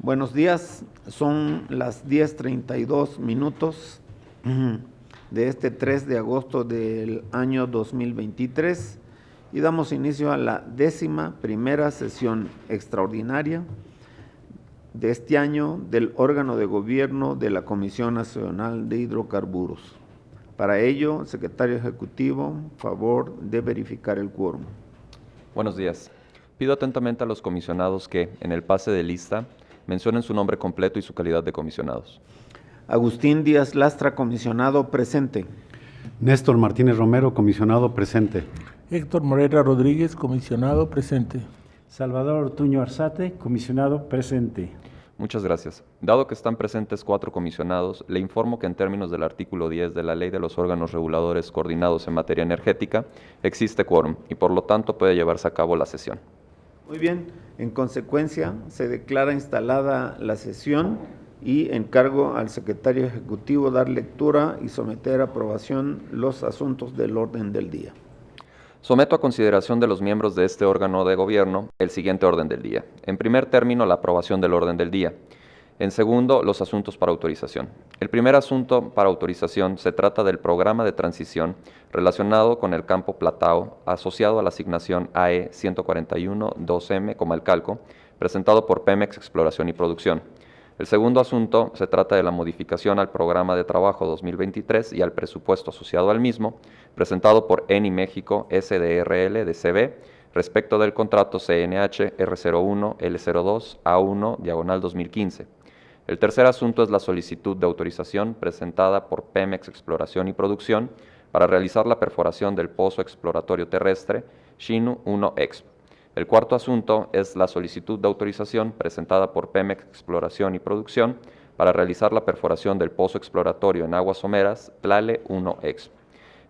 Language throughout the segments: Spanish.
Buenos días, son las 10:32 de este 3 de agosto del año 2023 y damos inicio a la 11ª sesión extraordinaria de este año del órgano de gobierno de la Comisión Nacional de Hidrocarburos. Para ello, secretario ejecutivo, favor de verificar el quórum. Buenos días. Pido atentamente a los comisionados que, en el pase de lista, mencionen su nombre completo y su calidad de comisionados. Agustín Díaz Lastra, comisionado, presente. Néstor Martínez Romero, comisionado, presente. Héctor Moreira Rodríguez, comisionado, presente. Salvador Ortuño Arzate, comisionado, presente. Muchas gracias. Dado que están presentes 4 comisionados, le informo que en términos del artículo 10 de la Ley de los Órganos Reguladores Coordinados en Materia Energética, existe quórum y por lo tanto puede llevarse a cabo la sesión. Muy bien, en consecuencia se declara instalada la sesión y encargo al secretario ejecutivo dar lectura y someter a aprobación los asuntos del orden del día. Someto a consideración de los miembros de este órgano de gobierno el siguiente orden del día. En primer término, la aprobación del orden del día. En segundo, los asuntos para autorización. El primer asunto para autorización se trata del programa de transición relacionado con el campo Platao asociado a la asignación AE 141-2M Comalcalco, presentado por Pemex Exploración y Producción. El segundo asunto se trata de la modificación al programa de trabajo 2023 y al presupuesto asociado al mismo, presentado por Eni México SDRL de CB, respecto del contrato CNH R01 L02 A1 2015. El tercer asunto es la solicitud de autorización presentada por Pemex Exploración y Producción para realizar la perforación del pozo exploratorio terrestre Xinú 1 Exp. El cuarto asunto es la solicitud de autorización presentada por Pemex Exploración y Producción para realizar la perforación del pozo exploratorio en aguas someras Tlale 1 Exp.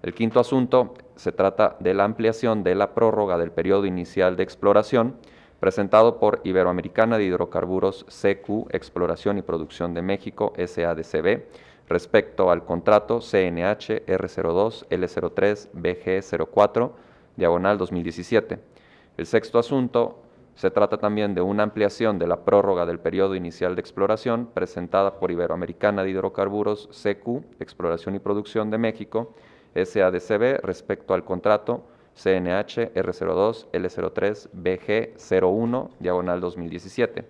El quinto asunto se trata de la ampliación de la prórroga del periodo inicial de exploración presentado por Iberoamericana de Hidrocarburos CQ Exploración y Producción de México SADCB respecto al contrato CNH R02 L03 BG04 2017. El sexto asunto se trata también de una ampliación de la prórroga del periodo inicial de exploración presentada por Iberoamericana de Hidrocarburos CQ Exploración y Producción de México SADCB respecto al contrato CNH R02 L03 BG01 2017.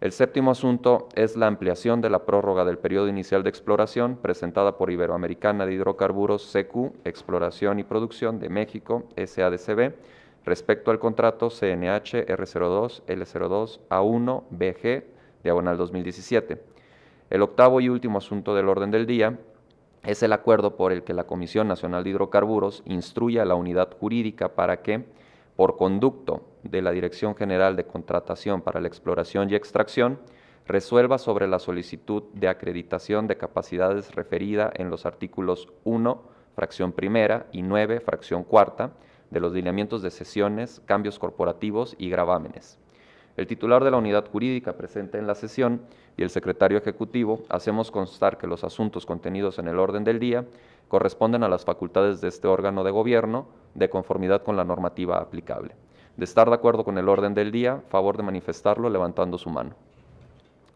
El séptimo asunto es la ampliación de la prórroga del periodo inicial de exploración presentada por Iberoamericana de Hidrocarburos CQ Exploración y Producción de México SADCB respecto al contrato CNH R02 L02 A1 BG 2017. El octavo y último asunto del orden del día es el acuerdo por el que la Comisión Nacional de Hidrocarburos instruye a la unidad jurídica para que, por conducto de la Dirección General de Contratación para la Exploración y Extracción, resuelva sobre la solicitud de acreditación de capacidades referida en los artículos 1, fracción primera y 9, fracción cuarta, de los lineamientos de cesiones, cambios corporativos y gravámenes. El titular de la unidad jurídica presente en la sesión y el secretario ejecutivo hacemos constar que los asuntos contenidos en el orden del día corresponden a las facultades de este órgano de gobierno de conformidad con la normativa aplicable. De estar de acuerdo con el orden del día, favor de manifestarlo levantando su mano.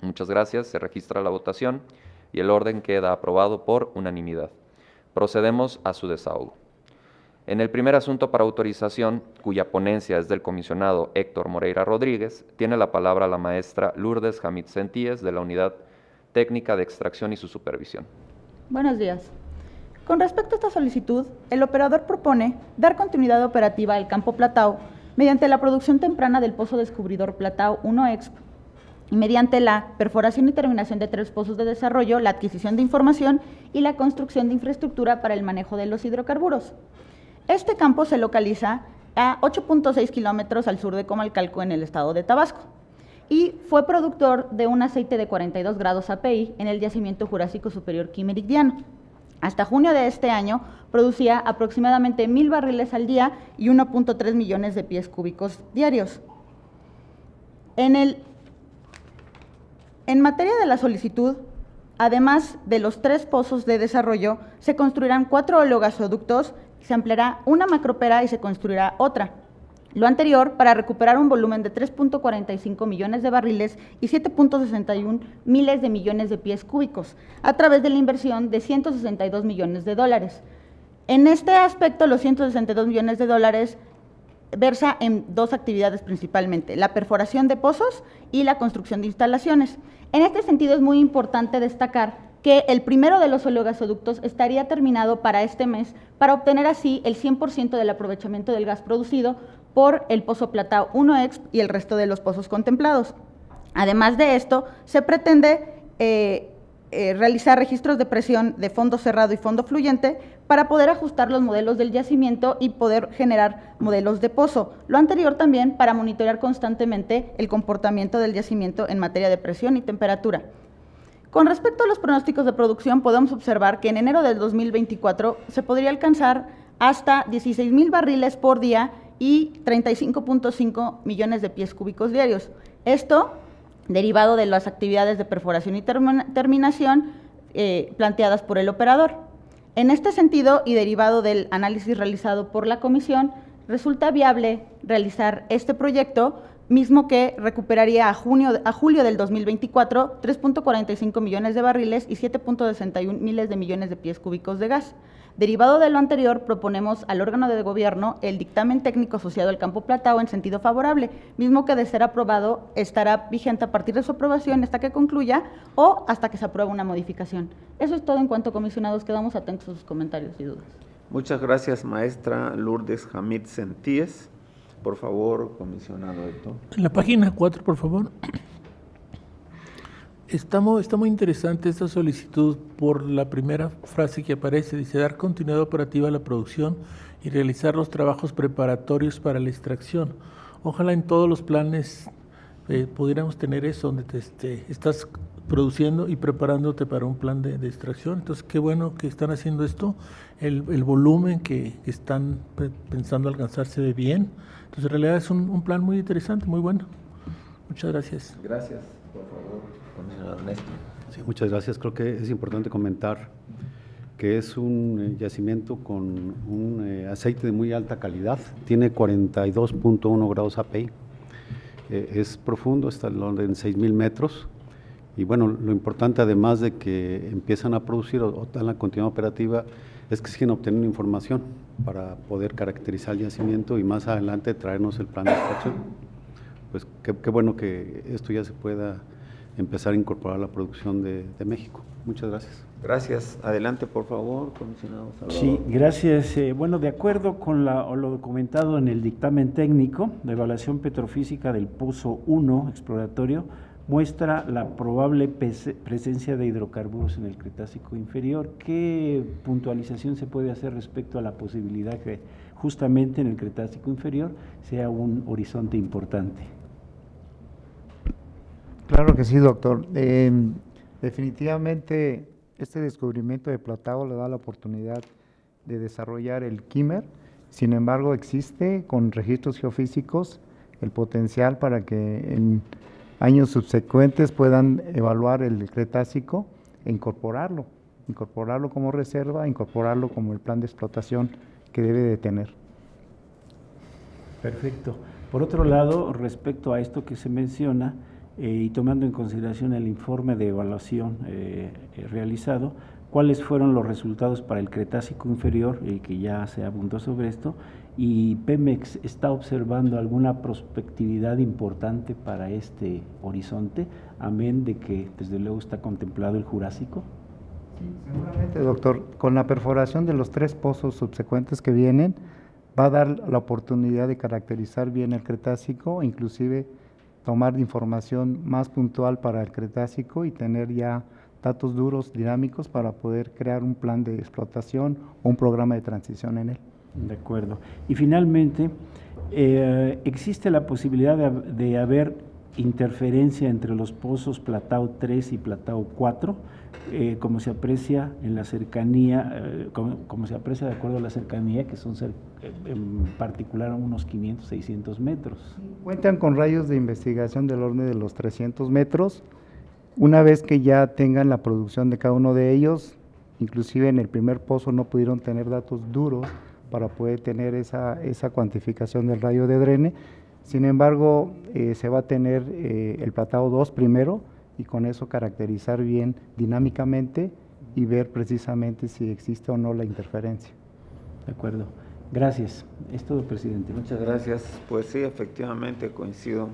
Muchas gracias, se registra la votación y el orden queda aprobado por unanimidad. Procedemos a su desahogo. En el primer asunto para autorización, cuya ponencia es del comisionado Héctor Moreira Rodríguez, tiene la palabra la maestra Lourdes Hamid Sentíes de la Unidad Técnica de Extracción y su supervisión. Buenos días. Con respecto a esta solicitud, el operador propone dar continuidad operativa al campo Platao mediante la producción temprana del pozo descubridor Platao 1 Exp y mediante la perforación y terminación de 3 pozos de desarrollo, la adquisición de información y la construcción de infraestructura para el manejo de los hidrocarburos. Este campo se localiza a 8.6 kilómetros al sur de Comalcalco en el estado de Tabasco y fue productor de un aceite de 42 grados API en el yacimiento Jurásico Superior Quimeridiano. Hasta junio de este año producía aproximadamente 1,000 barriles al día y 1.3 millones de pies cúbicos diarios. En materia de la solicitud, además de los 3 pozos de desarrollo, se construirán 4 oleogasoductos, se ampliará una macropera y se construirá otra. Lo anterior para recuperar un volumen de 3.45 millones de barriles y 7.61 miles de millones de pies cúbicos, a través de la inversión de 162 millones de dólares. En este aspecto, los 162 millones de dólares versa en dos actividades principalmente, la perforación de pozos y la construcción de instalaciones. En este sentido, es muy importante destacar que el primero de los oleogasoductos estaría terminado para este mes, para obtener así el 100% del aprovechamiento del gas producido por el Pozo Platao 1Exp y el resto de los pozos contemplados. Además de esto, se pretende realizar registros de presión de fondo cerrado y fondo fluyente para poder ajustar los modelos del yacimiento y poder generar modelos de pozo. Lo anterior también para monitorear constantemente el comportamiento del yacimiento en materia de presión y temperatura. Con respecto a los pronósticos de producción, podemos observar que en enero del 2024 se podría alcanzar hasta 16,000 barriles por día y 35.5 millones de pies cúbicos diarios. Esto derivado de las actividades de perforación y terminación planteadas por el operador. En este sentido, y derivado del análisis realizado por la comisión, resulta viable realizar este proyecto, mismo que recuperaría a julio del 2024 3.45 millones de barriles y 7.61 miles de millones de pies cúbicos de gas. Derivado de lo anterior, proponemos al órgano de gobierno el dictamen técnico asociado al Campo Platao en sentido favorable, mismo que de ser aprobado estará vigente a partir de su aprobación hasta que concluya o hasta que se apruebe una modificación. Eso es todo en cuanto a comisionados, quedamos atentos a sus comentarios y dudas. Muchas gracias, maestra Lourdes Hamid Sentíes. Por favor, comisionado Héctor. En la página 4, por favor. Está muy interesante esta solicitud por la primera frase que aparece, dice dar continuidad operativa a la producción y realizar los trabajos preparatorios para la extracción. Ojalá en todos los planes pudiéramos tener eso, donde estás produciendo y preparándote para un plan de extracción. Entonces, qué bueno que están haciendo esto, el volumen que están pensando alcanzarse de bien. Entonces, en realidad es un plan muy interesante, muy bueno. Muchas gracias. Gracias, por favor, comisionado Ernesto. Sí, muchas gracias. Creo que es importante comentar que es un yacimiento con un aceite de muy alta calidad, tiene 42.1 grados API, es profundo, está en 6,000 metros, y bueno, lo importante además de que empiezan a producir o están en la continuidad operativa, es que siguen obteniendo información para poder caracterizar el yacimiento y más adelante traernos el plan de extracción. Pues qué bueno que esto ya se pueda empezar a incorporar a la producción de México. Muchas gracias. Gracias. Adelante, por favor, comisionado Salvador. Sí, gracias. Bueno, de acuerdo con lo documentado en el dictamen técnico, la evaluación petrofísica del Pozo 1 exploratorio muestra la probable presencia de hidrocarburos en el Cretácico inferior. ¿Qué puntualización se puede hacer respecto a la posibilidad que justamente en el Cretácico inferior sea un horizonte importante? Claro que sí, doctor. Definitivamente este descubrimiento de Platao le da la oportunidad de desarrollar el Kímer. Sin embargo, existe con registros geofísicos el potencial para que en años subsecuentes puedan evaluar el Cretácico e incorporarlo como reserva, incorporarlo como el plan de explotación que debe de tener. Perfecto. Por otro lado, respecto a esto que se menciona, y tomando en consideración el informe de evaluación realizado, ¿cuáles fueron los resultados para el Cretácico inferior, que ya se abundó sobre esto? ¿Y Pemex está observando alguna prospectividad importante para este horizonte, amén de que desde luego está contemplado el Jurásico? Sí, seguramente, doctor. Con la perforación de los 3 pozos subsecuentes que vienen, va a dar la oportunidad de caracterizar bien el Cretácico, inclusive tomar información más puntual para el Cretácico y tener ya datos duros, dinámicos, para poder crear un plan de explotación o un programa de transición en él. De acuerdo. Y finalmente, ¿existe la posibilidad de haber interferencia entre los pozos Platao 3 y Platao 4, como se aprecia en la cercanía, como se aprecia de acuerdo a la cercanía, que son en particular unos 500, 600 metros? Cuentan con rayos de investigación del orden de los 300 metros. Una vez que ya tengan la producción de cada uno de ellos, inclusive en el primer pozo no pudieron tener datos duros para poder tener esa cuantificación del radio de drene. Sin embargo, se va a tener el platado 2 primero y con eso caracterizar bien dinámicamente y ver precisamente si existe o no la interferencia. De acuerdo. Gracias. Es todo, presidente. Muchas gracias. Pues sí, efectivamente coincido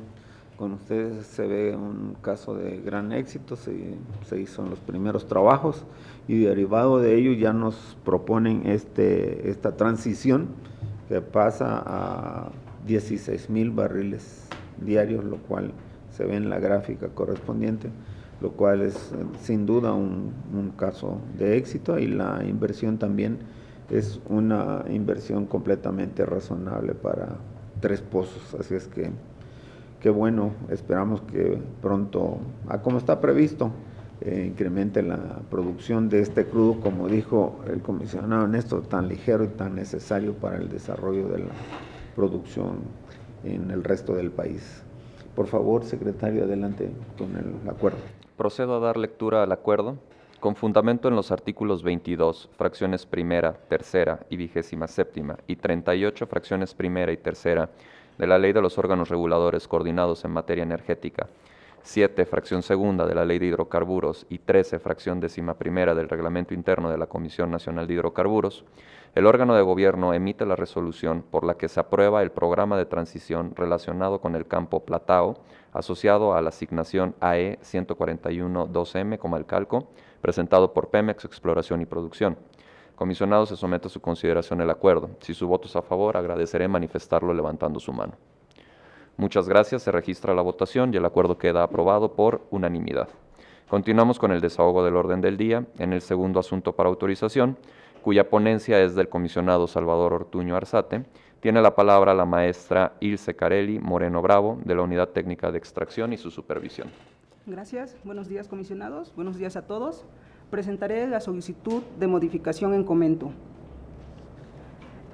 con ustedes. Se ve un caso de gran éxito, se hizo en los primeros trabajos y derivado de ello ya nos proponen esta transición que pasa a 16,000 barriles diarios, lo cual se ve en la gráfica correspondiente, lo cual es sin duda un caso de éxito, y la inversión también es una inversión completamente razonable para 3 pozos, así es que bueno, esperamos que pronto, como está previsto, incremente la producción de este crudo, como dijo el comisionado Ernesto, tan ligero y tan necesario para el desarrollo de la producción en el resto del país. Por favor, secretario, adelante con el acuerdo. Procedo a dar lectura al acuerdo. Con fundamento en los artículos 22, fracciones primera, tercera y 27ª y 38, fracciones primera y tercera de la Ley de los órganos reguladores coordinados en materia energética, 7, fracción segunda de la Ley de Hidrocarburos y 13, fracción 11ª del Reglamento Interno de la Comisión Nacional de Hidrocarburos, el órgano de gobierno emite la resolución por la que se aprueba el programa de transición relacionado con el campo Platao, asociado a la asignación AE 141-2M como el calco, presentado por Pemex Exploración y Producción. Comisionado, se somete a su consideración el acuerdo. Si su voto es a favor, agradeceré manifestarlo levantando su mano. Muchas gracias, se registra la votación y el acuerdo queda aprobado por unanimidad. Continuamos con el desahogo del orden del día en el segundo asunto para autorización, cuya ponencia es del comisionado Salvador Ortuño Arzate. Tiene la palabra la maestra Ilse Carelli Moreno Bravo, de la Unidad Técnica de Extracción y su supervisión. Gracias. Buenos días, comisionados. Buenos días a todos. Presentaré la solicitud de modificación en comento.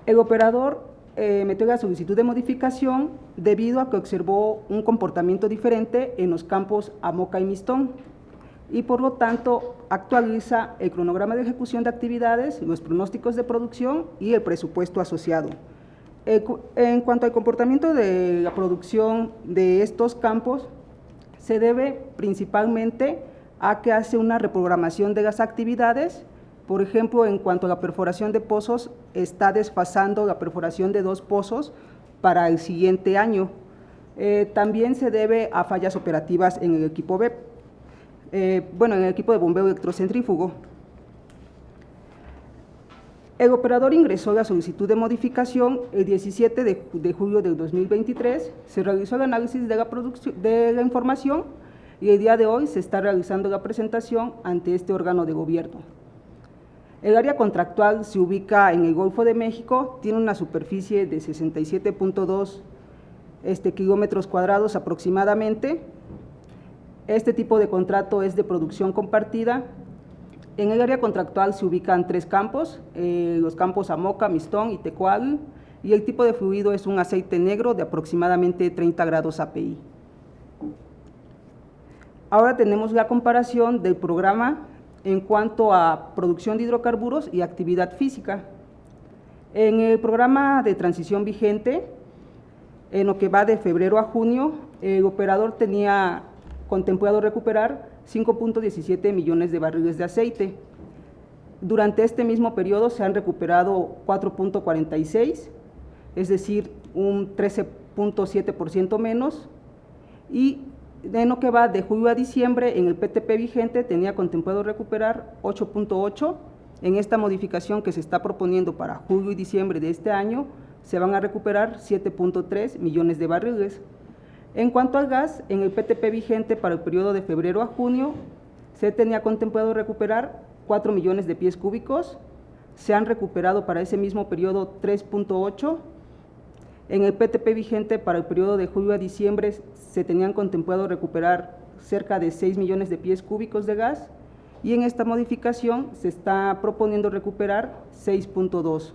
El operador metió la solicitud de modificación debido a que observó un comportamiento diferente en los campos Amoca y Mistón y por lo tanto actualiza el cronograma de ejecución de actividades, los pronósticos de producción y el presupuesto asociado. En cuanto al comportamiento de la producción de estos campos, se debe principalmente a que hace una reprogramación de las actividades. Por ejemplo, en cuanto a la perforación de pozos, está desfasando la perforación de 2 pozos para el siguiente año. También se debe a fallas operativas en el equipo BEP, en el equipo de bombeo electrocentrífugo. El operador ingresó la solicitud de modificación el 17 de julio del 2023, se realizó el análisis de la información y el día de hoy se está realizando la presentación ante este órgano de gobierno. El área contractual se ubica en el Golfo de México, tiene una superficie de 67.2 kilómetros cuadrados aproximadamente. Este tipo de contrato es de producción compartida. En el área contractual se ubican 3 campos, los campos Amoca, Mistón y Tecual, y el tipo de fluido es un aceite negro de aproximadamente 30 grados API. Ahora tenemos la comparación del programa en cuanto a producción de hidrocarburos y actividad física. En el programa de transición vigente, en lo que va de febrero a junio, el operador tenía contemplado recuperar 5.17 millones de barriles de aceite. Durante este mismo periodo se han recuperado 4.46, es decir, un 13.7% menos, y en lo que va de julio a diciembre, en el PTP vigente tenía contemplado recuperar 8.8. En esta modificación que se está proponiendo para julio y diciembre de este año, se van a recuperar 7.3 millones de barriles. En cuanto al gas, en el PTP vigente para el periodo de febrero a junio, se tenía contemplado recuperar 4 millones de pies cúbicos, se han recuperado para ese mismo periodo 3.8. En el PTP vigente para el periodo de julio a diciembre se tenían contemplado recuperar cerca de 6 millones de pies cúbicos de gas y en esta modificación se está proponiendo recuperar 6.2.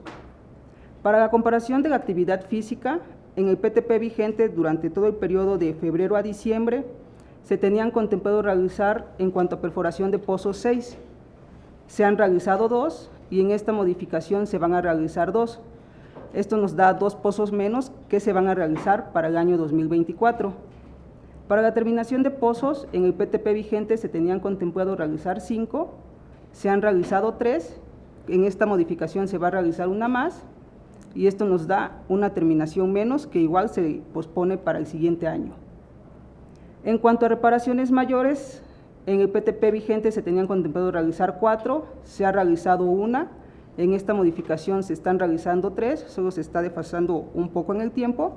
Para la comparación de la actividad física, en el PTP vigente durante todo el periodo de febrero a diciembre se tenían contemplado realizar en cuanto a perforación de pozos 6. Se han realizado 2 y en esta modificación se van a realizar 2. Esto nos da 2 pozos menos que se van a realizar para el año 2024. Para la terminación de pozos, en el PTP vigente se tenían contemplado realizar 5, se han realizado 3, en esta modificación se va a realizar una más, y esto nos da una terminación menos que igual se pospone para el siguiente año. En cuanto a reparaciones mayores, en el PTP vigente se tenían contemplado realizar 4, se ha realizado una, en esta modificación se están realizando 3, solo se está desfasando un poco en el tiempo,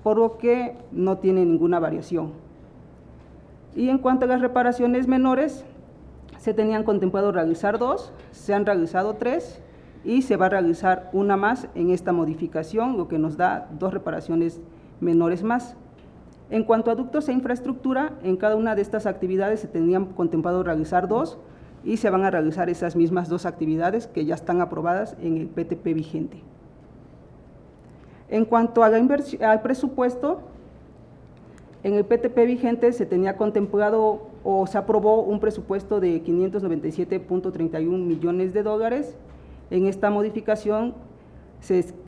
por lo que no tiene ninguna variación. Y en cuanto a las reparaciones menores, se tenían contemplado realizar 2, se han realizado 3 y se va a realizar una más en esta modificación, lo que nos da 2 reparaciones menores más. En cuanto a ductos e infraestructura, en cada una de estas actividades se tenían contemplado realizar 2 y se van a realizar esas mismas 2 actividades que ya están aprobadas en el PTP vigente. En cuanto a al presupuesto, en el PTP vigente se tenía contemplado o se aprobó un presupuesto de 597.31 millones de dólares. En esta modificación,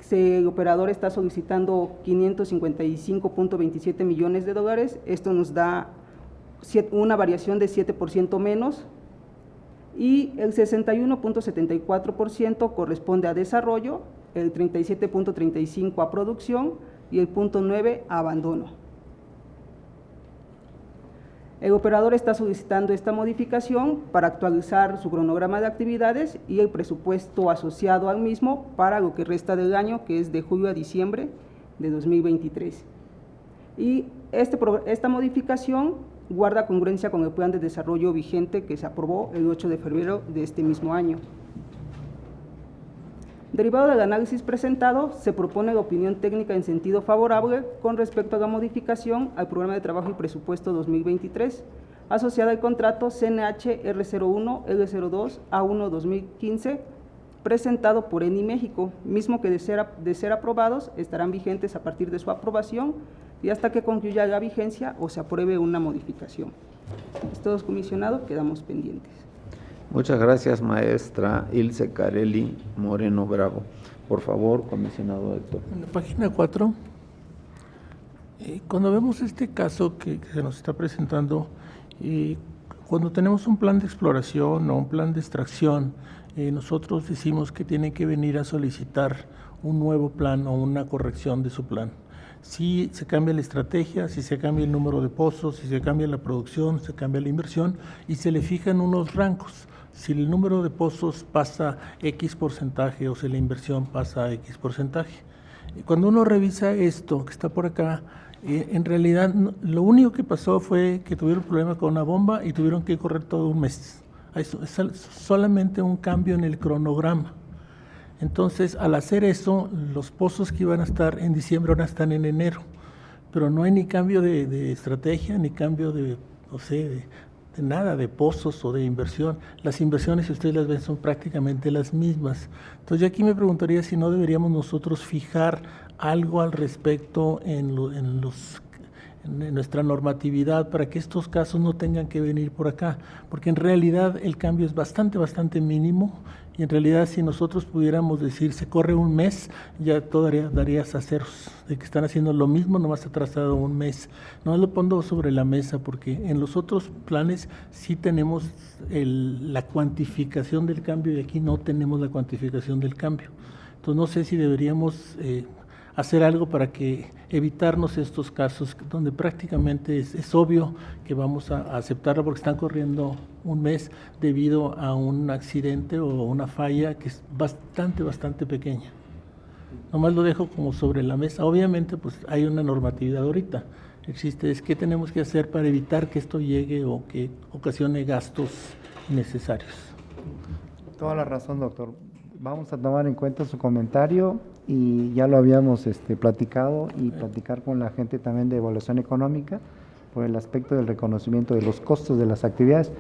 el operador está solicitando 555.27 millones de dólares. Esto nos da una variación de 7% menos. Y el 61.74% corresponde a desarrollo, el 37.35% a producción y el 0.9% a abandono. El operador está solicitando esta modificación para actualizar su cronograma de actividades y el presupuesto asociado al mismo para lo que resta del año, que es de julio a diciembre de 2023. Y esta modificación guarda congruencia con el plan de desarrollo vigente que se aprobó el 8 de febrero de este mismo año. Derivado del análisis presentado, se propone la opinión técnica en sentido favorable con respecto a la modificación al Programa de Trabajo y Presupuesto 2023, asociada al contrato CNH R01 L02 A1 2015, presentado por ENI México, mismo que de ser aprobados estarán vigentes a partir de su aprobación y hasta que concluya la vigencia o se apruebe una modificación. Estimados comisionados, quedamos pendientes. Muchas gracias, maestra Ilse Carelli Moreno Bravo. Por favor, comisionado Héctor. En la página 4, cuando vemos este caso que se nos está presentando, cuando tenemos un plan de exploración o un plan de extracción, nosotros decimos que tienen que venir a solicitar un nuevo plan o una corrección de su plan. Si se cambia la estrategia, si se cambia el número de pozos, si se cambia la producción, se cambia la inversión y se le fijan unos rangos. Si el número de pozos pasa X porcentaje o si la inversión pasa X porcentaje. Cuando uno revisa esto que está por acá, en realidad lo único que pasó fue que tuvieron problema con una bomba y tuvieron que correr todo un mes. Es solamente un cambio en el cronograma. Entonces, al hacer eso, los pozos que iban a estar en diciembre ahora están en enero, pero no hay ni cambio de estrategia, ni cambio de nada, de pozos o de inversión. Las inversiones, si ustedes las ven, son prácticamente las mismas. Entonces, yo aquí me preguntaría si no deberíamos nosotros fijar algo al respecto en nuestra normatividad para que estos casos no tengan que venir por acá, porque en realidad el cambio es bastante mínimo. Y en realidad, si nosotros pudiéramos decir, se corre un mes, ya todo darías a ceros, de que están haciendo lo mismo, nomás atrasado un mes. No lo pongo sobre la mesa, porque en los otros planes sí tenemos la cuantificación del cambio y aquí no tenemos la cuantificación del cambio. Entonces, no sé si deberíamos hacer algo para que evitarnos estos casos donde prácticamente es obvio que vamos a aceptarlo porque están corriendo un mes debido a un accidente o una falla que es bastante pequeña. Nomás lo dejo como sobre la mesa. Obviamente, pues hay una normatividad ahorita. Existe, es qué tenemos que hacer para evitar que esto llegue o que ocasione gastos innecesarios. Toda la razón, doctor. Vamos a tomar en cuenta su comentario y ya lo habíamos platicado y platicar con la gente también de evaluación económica por el aspecto del reconocimiento de los costos de las actividades.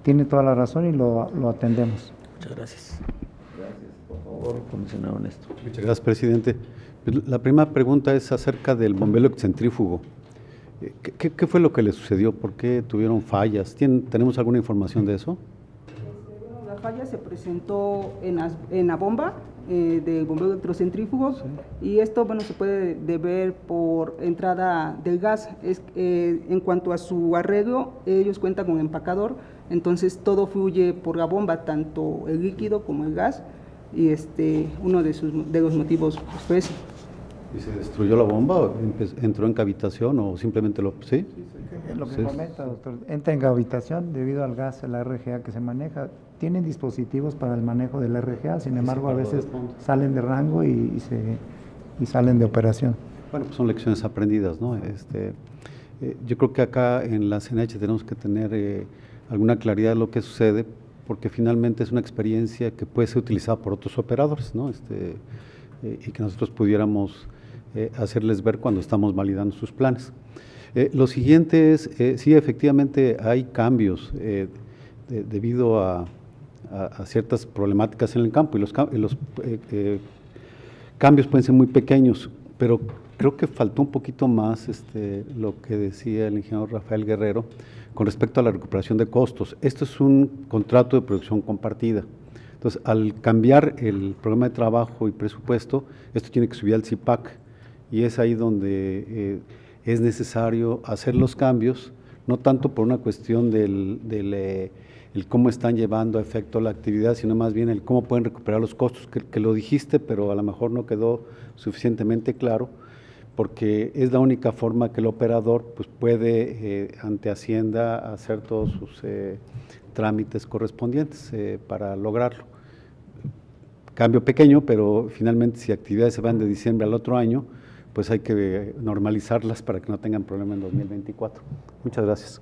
Tiene toda la razón y lo atendemos. Muchas gracias. Gracias, por favor, comisionado Néstor. Muchas gracias, presidente. La primera pregunta es acerca del bombero centrífugo. ¿Qué fue lo que le sucedió? ¿Por qué tuvieron fallas? ¿Tenemos alguna información de eso? falla se presentó en la bomba del bombeo electrocentrífugo, y esto, bueno, se puede deber por entrada del gas. En cuanto a su arreglo, ellos cuentan con empacador, entonces todo fluye por la bomba, tanto el líquido como el gas, y uno de los motivos fue ese. ¿Y se destruyó la bomba o entró en cavitación o simplemente lo...? ¿Sí? Es lo que comenta, doctor. Entra en cavitación debido al gas, la RGA que se maneja. Tienen dispositivos para el manejo del RGA, sin embargo, a veces salen de rango y salen de operación. Bueno, pues son lecciones aprendidas, ¿no? Yo creo que acá en la CNH tenemos que tener alguna claridad de lo que sucede, porque finalmente es una experiencia que puede ser utilizada por otros operadores, ¿no? Y que nosotros pudiéramos hacerles ver cuando estamos validando sus planes. Lo siguiente es, sí, efectivamente hay cambios debido a ciertas problemáticas en el campo, y los cambios pueden ser muy pequeños, pero creo que faltó un poquito más lo que decía el ingeniero Rafael Guerrero con respecto a la recuperación de costos. Esto es un contrato de producción compartida. Entonces, al cambiar el programa de trabajo y presupuesto, esto tiene que subir al CIPAC, y es ahí donde es necesario hacer los cambios, no tanto por una cuestión el cómo están llevando a efecto la actividad, sino más bien el cómo pueden recuperar los costos, que lo dijiste, pero a lo mejor no quedó suficientemente claro, porque es la única forma que el operador pues, puede, ante Hacienda, hacer todos sus trámites correspondientes para lograrlo. Cambio pequeño, pero finalmente si actividades se van de diciembre al otro año, pues hay que normalizarlas para que no tengan problema en 2024. Muchas gracias.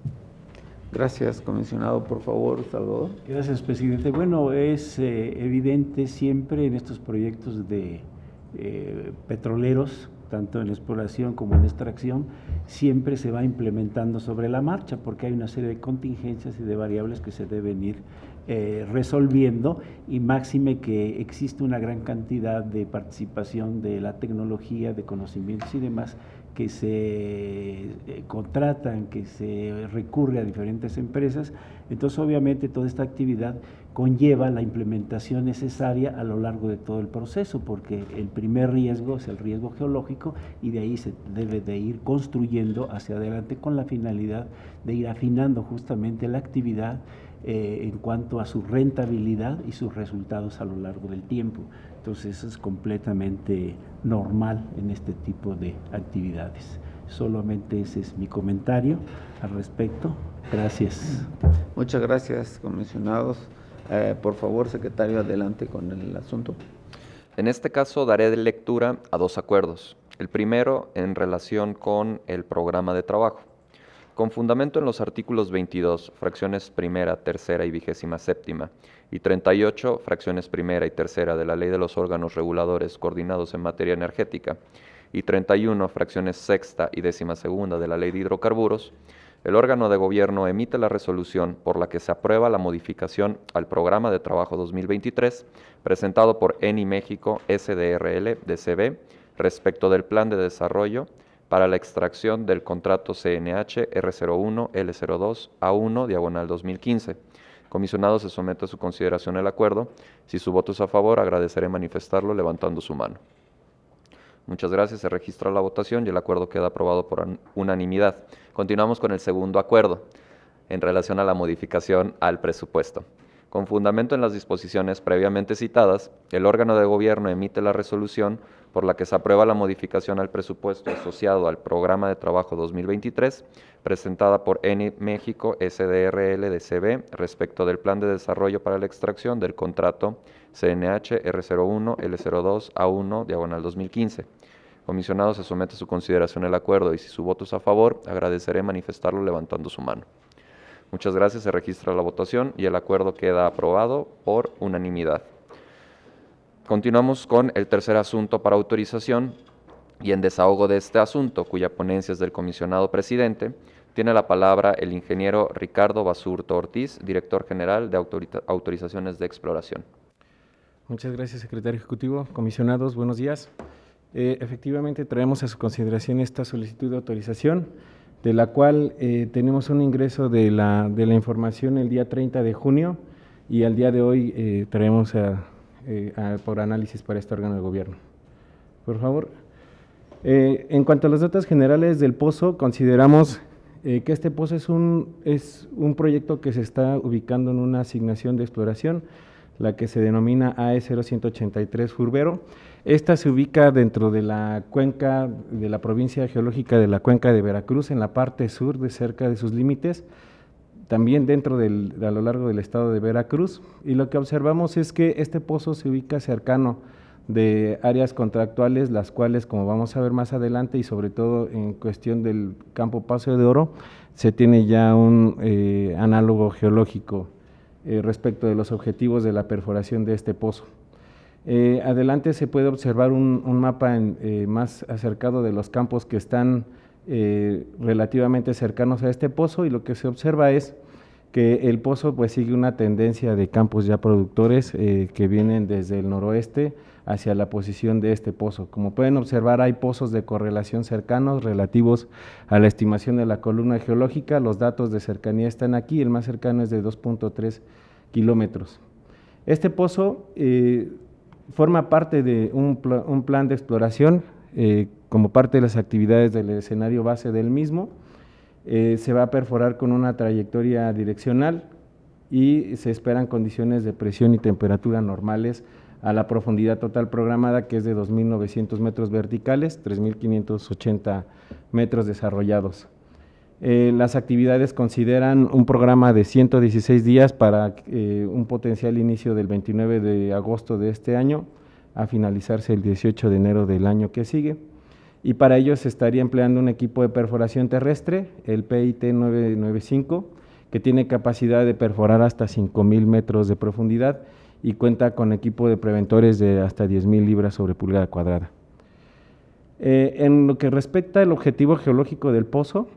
Gracias, comisionado. Por favor, Salvador. Gracias, presidente. Bueno, es evidente siempre en estos proyectos de petroleros, tanto en la exploración como en la extracción, siempre se va implementando sobre la marcha, porque hay una serie de contingencias y de variables que se deben ir resolviendo, y máxime que existe una gran cantidad de participación de la tecnología, de conocimientos y demás, que se contratan, que se recurre a diferentes empresas. Entonces, obviamente, toda esta actividad conlleva la implementación necesaria a lo largo de todo el proceso, porque el primer riesgo es el riesgo geológico, y de ahí se debe de ir construyendo hacia adelante con la finalidad de ir afinando justamente la actividad en cuanto a su rentabilidad y sus resultados a lo largo del tiempo. Entonces, eso es completamente normal en este tipo de actividades. Solamente ese es mi comentario al respecto. Gracias. Muchas gracias, comisionados. Por favor, secretario, adelante con el asunto. En este caso daré lectura a dos acuerdos. El primero en relación con el programa de trabajo. Con fundamento en los artículos 22, fracciones primera, tercera y 27ª, y 38, fracciones primera y tercera de la Ley de los Órganos Reguladores Coordinados en Materia Energética, y 31, fracciones sexta y 12ª de la Ley de Hidrocarburos, el órgano de gobierno emite la resolución por la que se aprueba la modificación al Programa de Trabajo 2023 presentado por ENI México SDRL DCB respecto del Plan de Desarrollo para la extracción del contrato CNH R01 L02 A1 /2015. Comisionado, se somete a su consideración el acuerdo. Si su voto es a favor, agradeceré manifestarlo levantando su mano. Muchas gracias. Se registra la votación y el acuerdo queda aprobado por unanimidad. Continuamos con el segundo acuerdo en relación a la modificación al presupuesto. Con fundamento en las disposiciones previamente citadas, el órgano de gobierno emite la resolución por la que se aprueba la modificación al presupuesto asociado al Programa de Trabajo 2023, presentada por ENI México SDRL DCB respecto del Plan de Desarrollo para la extracción del contrato CNH R01 L02 A1 /2015. Comisionado, se somete a su consideración el acuerdo y si su voto es a favor, agradeceré manifestarlo levantando su mano. Muchas gracias. Se registra la votación y el acuerdo queda aprobado por unanimidad. Continuamos con el tercer asunto para autorización y en desahogo de este asunto, cuya ponencia es del comisionado presidente, tiene la palabra el ingeniero Ricardo Basurto Ortiz, director general de autorizaciones de exploración. Muchas gracias, secretario ejecutivo. Comisionados, buenos días. Efectivamente, traemos a su consideración esta solicitud de autorización, de la cual tenemos un ingreso de la información el día 30 de junio y al día de hoy traemos por análisis para este órgano de gobierno. Por favor. En cuanto a los datos generales del pozo, consideramos que este pozo es un proyecto que se está ubicando en una asignación de exploración, la que se denomina AE0183 Furbero. Esta se ubica dentro de la cuenca de la provincia geológica de la Cuenca de Veracruz, en la parte sur, de cerca de sus límites, también dentro a lo largo del estado de Veracruz, y lo que observamos es que este pozo se ubica cercano de áreas contractuales, las cuales, como vamos a ver más adelante, y sobre todo en cuestión del campo Paso de Oro, se tiene ya un análogo geológico respecto de los objetivos de la perforación de este pozo. Adelante se puede observar un mapa más acercado de los campos que están relativamente cercanos a este pozo, y lo que se observa es que el pozo pues sigue una tendencia de campos ya productores que vienen desde el noroeste hacia la posición de este pozo. Como pueden observar, hay pozos de correlación cercanos relativos a la estimación de la columna geológica. Los datos de cercanía están aquí, el más cercano es de 2.3 kilómetros. Este pozo forma parte de un plan de exploración como parte de las actividades del escenario base del mismo. Se va a perforar con una trayectoria direccional y se esperan condiciones de presión y temperatura normales a la profundidad total programada, que es de 2.900 metros verticales, 3.580 metros desarrollados. Las actividades consideran un programa de 116 días para un potencial inicio del 29 de agosto de este año, a finalizarse el 18 de enero del año que sigue. Y para ello se estaría empleando un equipo de perforación terrestre, el PIT 995, que tiene capacidad de perforar hasta 5.000 metros de profundidad y cuenta con equipo de preventores de hasta 10.000 libras sobre pulgada cuadrada. En lo que respecta al objetivo geológico del pozo,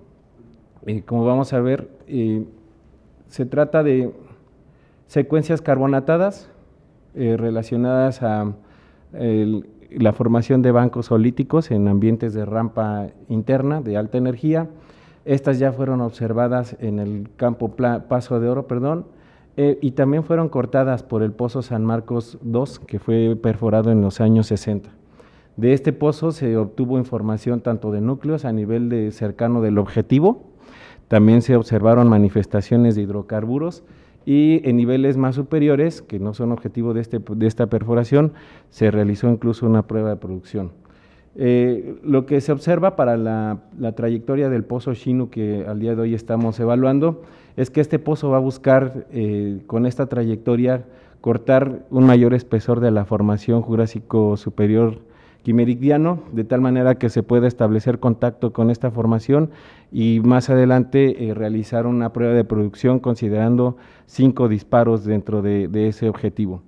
como vamos a ver, se trata de secuencias carbonatadas relacionadas a la formación de bancos olíticos en ambientes de rampa interna de alta energía. Estas ya fueron observadas en el campo Paso de Oro, y también fueron cortadas por el pozo San Marcos II, que fue perforado en los años 60. De este pozo se obtuvo información tanto de núcleos a nivel cercano del objetivo, también se observaron manifestaciones de hidrocarburos, y en niveles más superiores, que no son objetivo de esta perforación, se realizó incluso una prueba de producción. Lo que se observa para la trayectoria del pozo Chinu, que al día de hoy estamos evaluando, es que este pozo va a buscar con esta trayectoria cortar un mayor espesor de la formación Jurásico Superior Quimeridiano, de tal manera que se pueda establecer contacto con esta formación y más adelante realizar una prueba de producción considerando 5 disparos dentro de ese objetivo.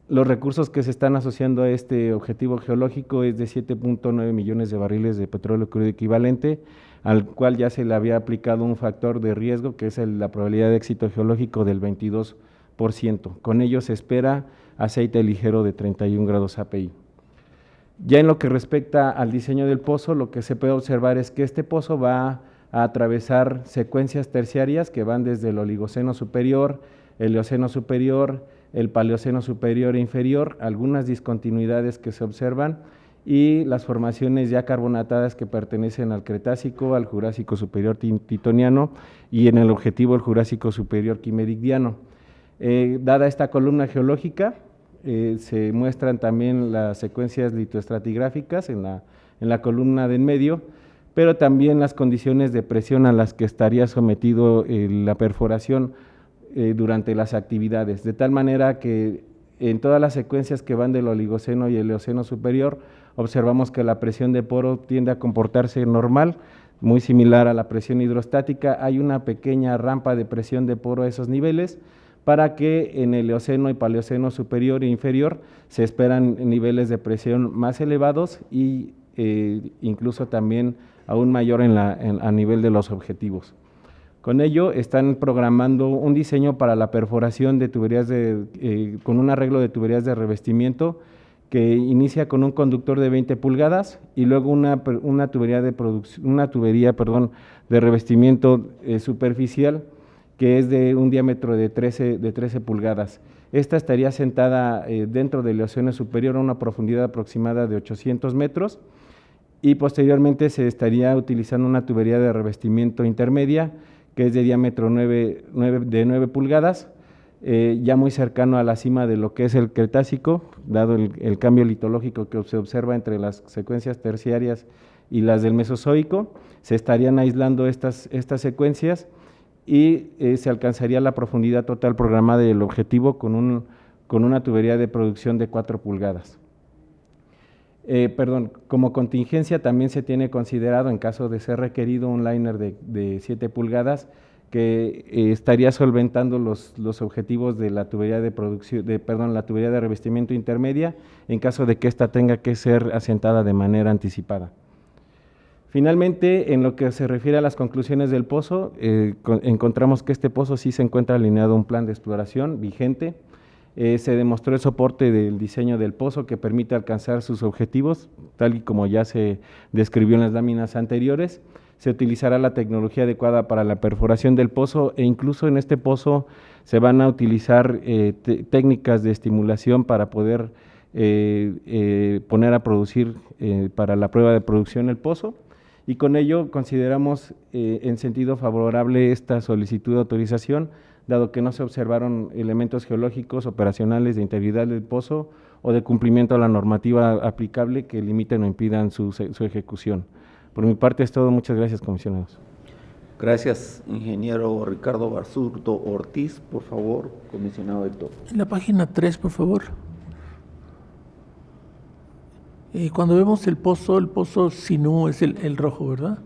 Los recursos que se están asociando a este objetivo geológico es de 7.9 millones de barriles de petróleo crudo equivalente, al cual ya se le había aplicado un factor de riesgo, que es la probabilidad de éxito geológico del 22%. Con ello se espera aceite ligero de 31 grados API. Ya en lo que respecta al diseño del pozo, lo que se puede observar es que este pozo va a atravesar secuencias terciarias que van desde el Oligoceno superior, el Eoceno superior, el Paleoceno superior e inferior, algunas discontinuidades que se observan y las formaciones ya carbonatadas que pertenecen al Cretácico, al Jurásico superior titoniano y en el objetivo el Jurásico superior quimeridiano. Dada esta columna geológica, se muestran también las secuencias litoestratigráficas en la columna de en medio, pero también las condiciones de presión a las que estaría sometido la perforación durante las actividades, de tal manera que en todas las secuencias que van del Oligoceno y el Eoceno superior, observamos que la presión de poro tiende a comportarse normal, muy similar a la presión hidrostática. Hay una pequeña rampa de presión de poro a esos niveles, para que en el Eoceno y Paleoceno superior e inferior se esperan niveles de presión más elevados y incluso también aún mayor a nivel de los objetivos. Con ello están programando un diseño para la perforación de tuberías con un arreglo de tuberías de revestimiento que inicia con un conductor de 20 pulgadas y luego una tubería de revestimiento superficial que es de un diámetro de 13 pulgadas. Esta estaría asentada dentro del océano superior a una profundidad aproximada de 800 metros y posteriormente se estaría utilizando una tubería de revestimiento intermedia que es de diámetro de 9 pulgadas, ya muy cercano a la cima de lo que es el Cretácico, dado el cambio litológico que se observa entre las secuencias terciarias y las del Mesozoico. Se estarían aislando estas secuencias y se alcanzaría la profundidad total programada del objetivo con una tubería de producción de 4 pulgadas. Como contingencia también se tiene considerado, en caso de ser requerido, un liner de 7 pulgadas que estaría solventando los objetivos de la tubería de producción, la tubería de revestimiento intermedia, en caso de que ésta tenga que ser asentada de manera anticipada. Finalmente, en lo que se refiere a las conclusiones del pozo, encontramos que este pozo sí se encuentra alineado a un plan de exploración vigente. Se demostró el soporte del diseño del pozo que permite alcanzar sus objetivos, tal y como ya se describió en las láminas anteriores. Se utilizará la tecnología adecuada para la perforación del pozo e incluso en este pozo se van a utilizar técnicas de estimulación para poder poner a producir para la prueba de producción el pozo. Y con ello consideramos en sentido favorable esta solicitud de autorización, dado que no se observaron elementos geológicos operacionales de integridad del pozo o de cumplimiento a la normativa aplicable que limiten o impidan su ejecución. Por mi parte es todo. Muchas gracias, comisionados. Gracias, ingeniero Ricardo Basurto Ortiz. Por favor, comisionado Héctor. En la página 3, por favor. Cuando vemos el pozo Sinú es el rojo, ¿verdad?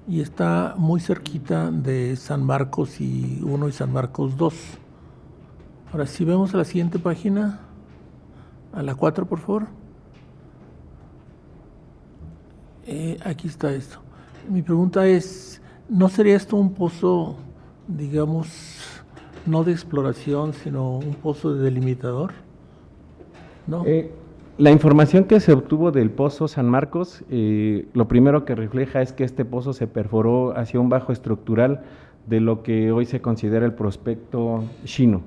Y está muy cerquita de San Marcos 1 y San Marcos 2. Ahora, si vemos a la siguiente página, a la 4, por favor. Aquí está esto. Mi pregunta es, ¿no sería esto un pozo, digamos, no de exploración, sino un pozo de delimitador? ¿No? La información que se obtuvo del pozo San Marcos, lo primero que refleja es que este pozo se perforó hacia un bajo estructural de lo que hoy se considera el prospecto Chino.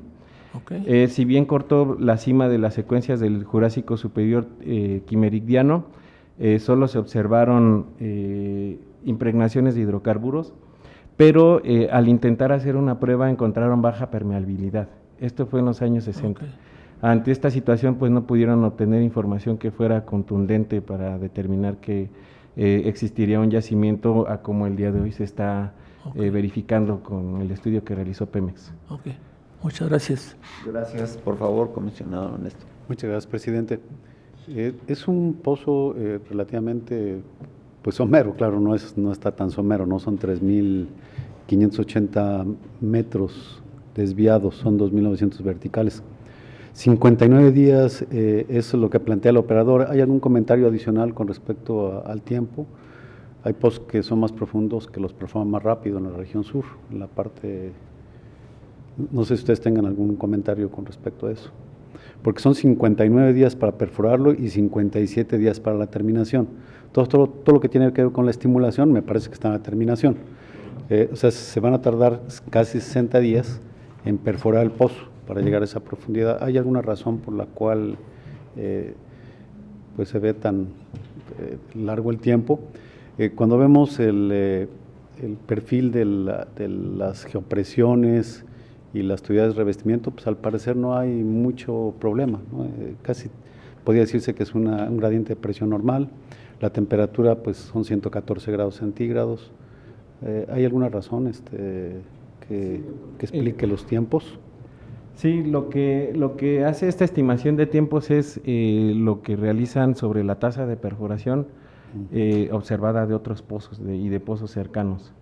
Okay. Si bien cortó la cima de las secuencias del Jurásico Superior Quimeridiano, solo se observaron impregnaciones de hidrocarburos, pero al intentar hacer una prueba encontraron baja permeabilidad. Esto fue en los años 60. Okay. Ante esta situación, pues no pudieron obtener información que fuera contundente para determinar que existiría un yacimiento a como el día de hoy se está verificando con el estudio que realizó Pemex. Okay. Muchas gracias. Gracias. Por favor, comisionado Néstor. Muchas gracias, presidente. Es un pozo relativamente, pues somero, claro, no está tan somero, no son 3.580 metros desviados, son 2.900 verticales. 59 días es lo que plantea el operador. ¿Hay algún comentario adicional con respecto al tiempo? Hay pozos que son más profundos, que los perforan más rápido en la región sur, en la parte… No sé si ustedes tengan algún comentario con respecto a eso. Porque son 59 días para perforarlo y 57 días para la terminación. Todo lo que tiene que ver con la estimulación me parece que está en la terminación. O sea, se van a tardar casi 60 días en perforar el pozo para llegar a esa profundidad. ¿Hay alguna razón por la cual pues se ve tan largo el tiempo? Cuando vemos el perfil de las geopresiones y las tuberías de revestimiento, pues al parecer no hay mucho problema, ¿no? Casi podría decirse que es un gradiente de presión normal. La temperatura pues son 114 grados centígrados. ¿Hay alguna razón que explique los tiempos? Sí, lo que hace esta estimación de tiempos es lo que realizan sobre la tasa de perforación observada de otros pozos y de pozos cercanos.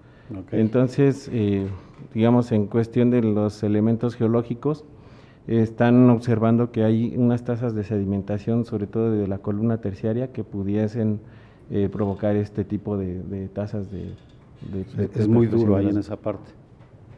Okay. Entonces, digamos, en cuestión de los elementos geológicos, están observando que hay unas tasas de sedimentación, sobre todo de la columna terciaria, que pudiesen provocar este tipo de tasas de es muy duro ahí en esa parte.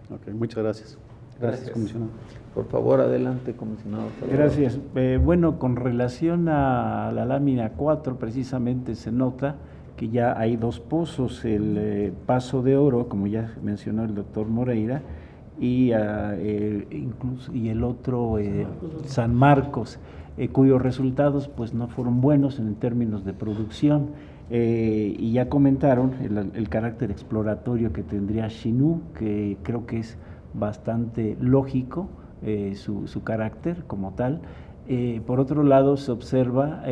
Okay, muchas gracias. Gracias, comisionado. Por favor, adelante, comisionado. Gracias. Bueno, con relación a la lámina 4, precisamente se nota que ya hay dos pozos, el Paso de Oro, como ya mencionó el doctor Moreira, y el otro San Marcos, cuyos resultados pues no fueron buenos en términos de producción. Y ya comentaron el carácter exploratorio que tendría Xinú, que creo que es bastante lógico su carácter como tal. Por otro lado, se observa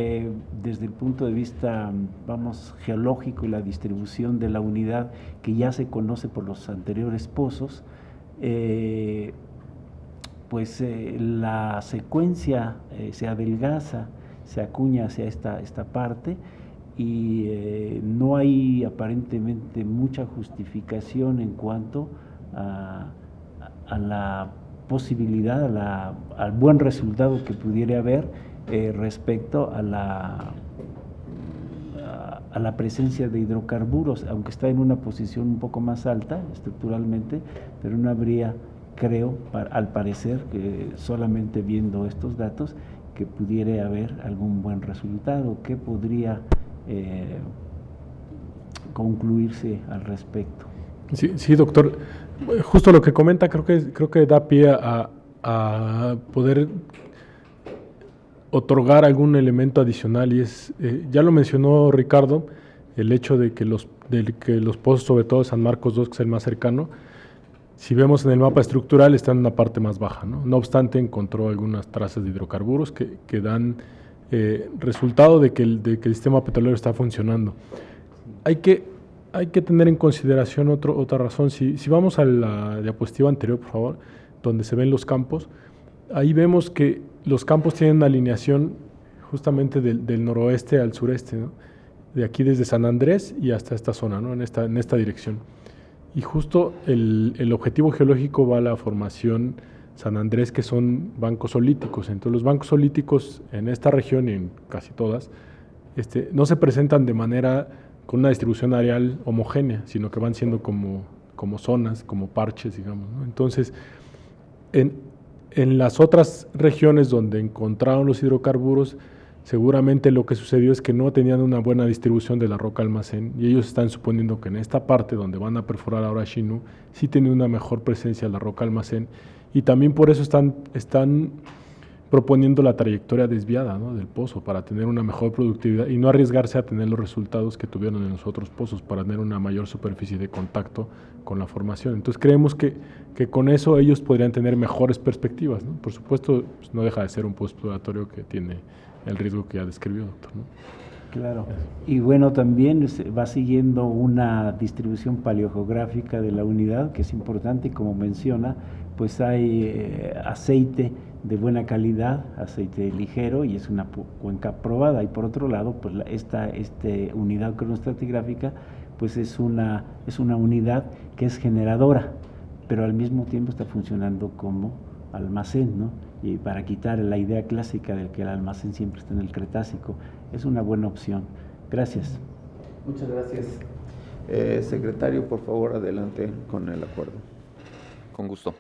desde el punto de vista, geológico y la distribución de la unidad que ya se conoce por los anteriores pozos, la secuencia se adelgaza, se acuña hacia esta parte y no hay aparentemente mucha justificación en cuanto a la posibilidad, al buen resultado que pudiera haber respecto a la presencia de hidrocarburos, aunque está en una posición un poco más alta estructuralmente, pero no habría, creo, al parecer, que solamente viendo estos datos, que pudiera haber algún buen resultado, que podría concluirse al respecto. Sí, doctor. Justo lo que comenta creo que da pie a poder otorgar algún elemento adicional, y es, ya lo mencionó Ricardo, el hecho de que los pozos, sobre todo San Marcos 2, que es el más cercano, si vemos en el mapa estructural, están en una parte más baja, ¿no? No obstante, encontró algunas trazas de hidrocarburos que dan resultado de que el sistema petrolero está funcionando. Hay que tener en consideración otra razón. Si vamos a la diapositiva anterior, por favor, donde se ven los campos, ahí vemos que los campos tienen una alineación justamente del noroeste al sureste, ¿no? De aquí desde San Andrés y hasta esta zona, ¿no? En esta dirección. Y justo el objetivo geológico va a la formación San Andrés, que son bancos olíticos. Entonces los bancos olíticos en esta región y en casi todas no se presentan de manera con una distribución areal homogénea, sino que van siendo como zonas, como parches, digamos, ¿no? Entonces, en las otras regiones donde encontraron los hidrocarburos, seguramente lo que sucedió es que no tenían una buena distribución de la roca almacén, y ellos están suponiendo que en esta parte donde van a perforar ahora Xinú, sí tiene una mejor presencia de la roca almacén, y también por eso están proponiendo la trayectoria desviada, ¿no?, del pozo, para tener una mejor productividad y no arriesgarse a tener los resultados que tuvieron en los otros pozos, para tener una mayor superficie de contacto con la formación. Entonces creemos que con eso ellos podrían tener mejores perspectivas, ¿no? Por supuesto, pues, no deja de ser un pozo exploratorio que tiene el riesgo que ya describió, doctor, ¿no? Claro, y bueno, también va siguiendo una distribución paleogeográfica de la unidad, que es importante, y como menciona, pues hay aceite de buena calidad, aceite ligero, y es una cuenca probada. Y por otro lado, pues esta unidad cronoestratigráfica pues es una unidad que es generadora, pero al mismo tiempo está funcionando como almacén, ¿no? Y para quitar la idea clásica de que el almacén siempre está en el Cretácico, es una buena opción. Gracias. Muchas gracias. Secretario, por favor, adelante con el acuerdo. Con gusto.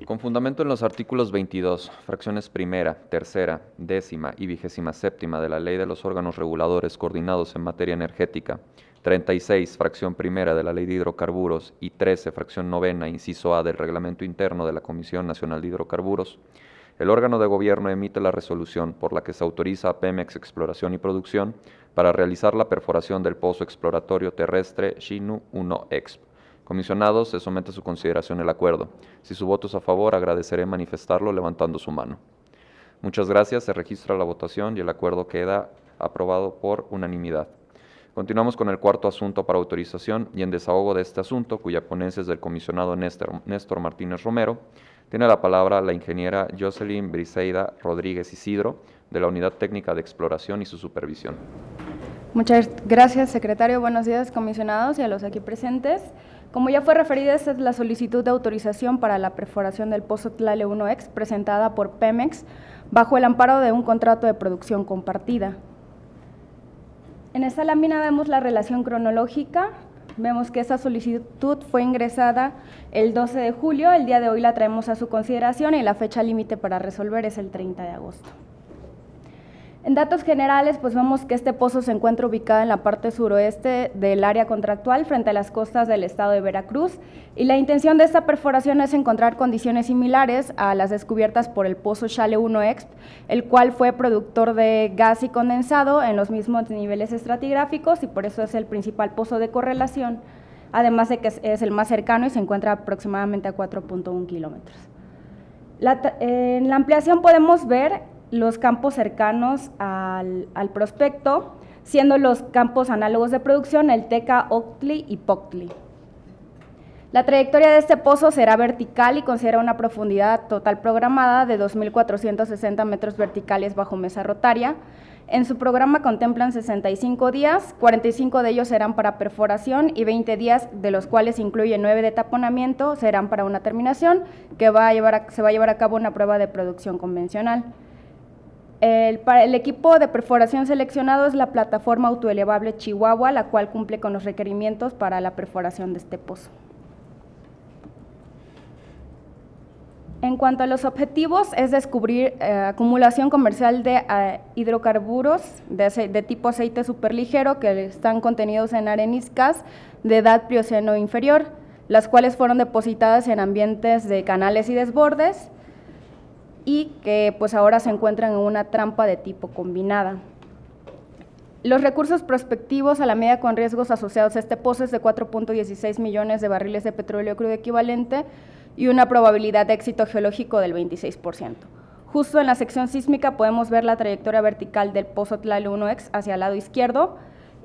Con fundamento en los artículos 22, fracciones primera, tercera, 10ª y 27ª de la Ley de los Órganos Reguladores Coordinados en Materia Energética, 36, fracción primera de la Ley de Hidrocarburos y 13, fracción novena, inciso A del Reglamento Interno de la Comisión Nacional de Hidrocarburos, el órgano de gobierno emite la resolución por la que se autoriza a Pemex Exploración y Producción para realizar la perforación del pozo exploratorio terrestre Xinú 1 Exp. Comisionados, se somete a su consideración el acuerdo. Si su voto es a favor, agradeceré manifestarlo levantando su mano. Muchas gracias, se registra la votación y el acuerdo queda aprobado por unanimidad. Continuamos con el cuarto asunto para autorización y en desahogo de este asunto, cuya ponencia es del comisionado Néstor Martínez Romero. Tiene la palabra la ingeniera Jocelyn Briseida Rodríguez Isidro, de la Unidad Técnica de Exploración y su supervisión. Muchas gracias, secretario. Buenos días, comisionados y a los aquí presentes. Como ya fue referida, esta es la solicitud de autorización para la perforación del pozo Tlale 1X presentada por Pemex bajo el amparo de un contrato de producción compartida. En esta lámina vemos la relación cronológica. Vemos que esta solicitud fue ingresada el 12 de julio, el día de hoy la traemos a su consideración y la fecha límite para resolver es el 30 de agosto. En datos generales, pues vemos que este pozo se encuentra ubicado en la parte suroeste del área contractual frente a las costas del estado de Veracruz, y la intención de esta perforación es encontrar condiciones similares a las descubiertas por el pozo Xale 1 Exp, el cual fue productor de gas y condensado en los mismos niveles estratigráficos y por eso es el principal pozo de correlación, además de que es el más cercano y se encuentra aproximadamente a 4.1 kilómetros. En la ampliación podemos ver los campos cercanos al prospecto, siendo los campos análogos de producción el Teca, Octli y Poctli. La trayectoria de este pozo será vertical y considera una profundidad total programada de 2.460 metros verticales bajo mesa rotaria. En su programa contemplan 65 días, 45 de ellos serán para perforación y 20 días, de los cuales incluye 9 de taponamiento, serán para una terminación que se va a llevar a cabo una prueba de producción convencional. El equipo de perforación seleccionado es la plataforma autoelevable Chihuahua, la cual cumple con los requerimientos para la perforación de este pozo. En cuanto a los objetivos, es descubrir acumulación comercial de hidrocarburos de tipo aceite superligero que están contenidos en areniscas de edad Plioceno inferior, las cuales fueron depositadas en ambientes de canales y desbordes, y que pues ahora se encuentran en una trampa de tipo combinada. Los recursos prospectivos a la medida con riesgos asociados a este pozo es de 4.16 millones de barriles de petróleo crudo equivalente y una probabilidad de éxito geológico del 26%. Justo en la sección sísmica podemos ver la trayectoria vertical del pozo Tlale 1X hacia el lado izquierdo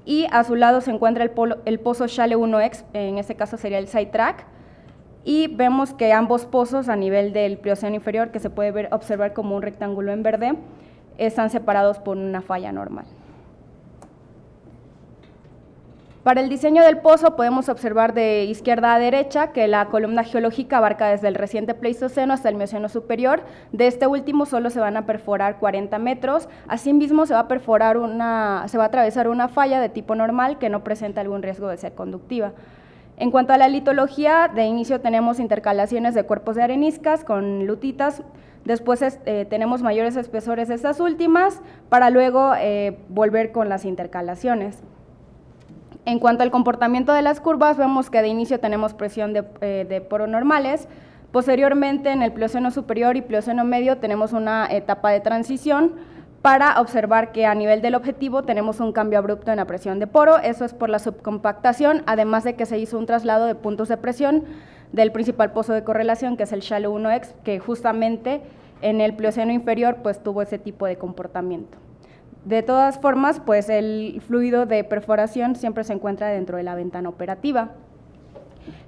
y a su lado se encuentra el pozo Xale 1X, en este caso sería el side track, y vemos que ambos pozos a nivel del Plioceno inferior, que se puede observar como un rectángulo en verde, están separados por una falla normal. Para el diseño del pozo podemos observar de izquierda a derecha que la columna geológica abarca desde el reciente Pleistoceno hasta el Mioceno superior. De este último solo se van a perforar 40 metros, asimismo se va a atravesar una falla de tipo normal que no presenta algún riesgo de ser conductiva. En cuanto a la litología, de inicio tenemos intercalaciones de cuerpos de areniscas con lutitas, después tenemos mayores espesores de estas últimas, para luego volver con las intercalaciones. En cuanto al comportamiento de las curvas, vemos que de inicio tenemos presión de poro normales, posteriormente en el Plioceno superior y Plioceno medio tenemos una etapa de transición, para observar que a nivel del objetivo tenemos un cambio abrupto en la presión de poro, eso es por la subcompactación, además de que se hizo un traslado de puntos de presión del principal pozo de correlación, que es el Xale 1X, que justamente en el Plioceno inferior pues tuvo ese tipo de comportamiento. De todas formas, pues el fluido de perforación siempre se encuentra dentro de la ventana operativa.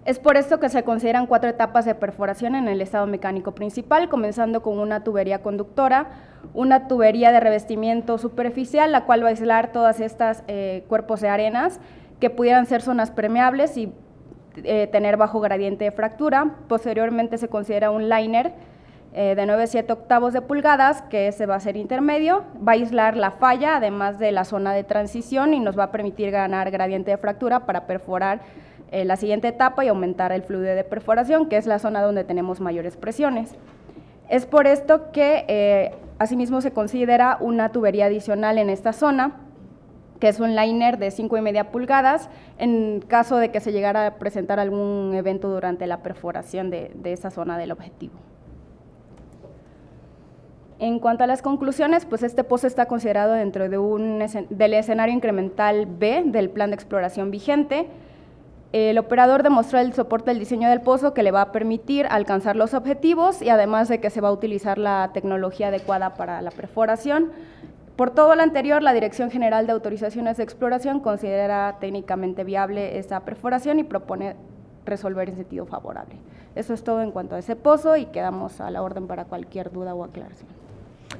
Es por esto que se consideran 4 etapas de perforación en el estado mecánico principal, comenzando con una tubería conductora, una tubería de revestimiento superficial, la cual va a aislar todas estas cuerpos de arenas que pudieran ser zonas permeables y tener bajo gradiente de fractura. Posteriormente se considera un liner de 9/7 octavos de pulgadas, que ese va a ser intermedio, va a aislar la falla, además de la zona de transición, y nos va a permitir ganar gradiente de fractura para perforar la siguiente etapa y aumentar el fluido de perforación, que es la zona donde tenemos mayores presiones. Es por esto que asimismo se considera una tubería adicional en esta zona, que es un liner de 5,5 pulgadas, en caso de que se llegara a presentar algún evento durante la perforación de esa zona del objetivo. En cuanto a las conclusiones, pues este pozo está considerado dentro del escenario incremental B del plan de exploración vigente. El operador demostró el soporte del diseño del pozo que le va a permitir alcanzar los objetivos y además de que se va a utilizar la tecnología adecuada para la perforación. Por todo lo anterior, la Dirección General de Autorizaciones de Exploración considera técnicamente viable esta perforación y propone resolver en sentido favorable. Eso es todo en cuanto a ese pozo y quedamos a la orden para cualquier duda o aclaración.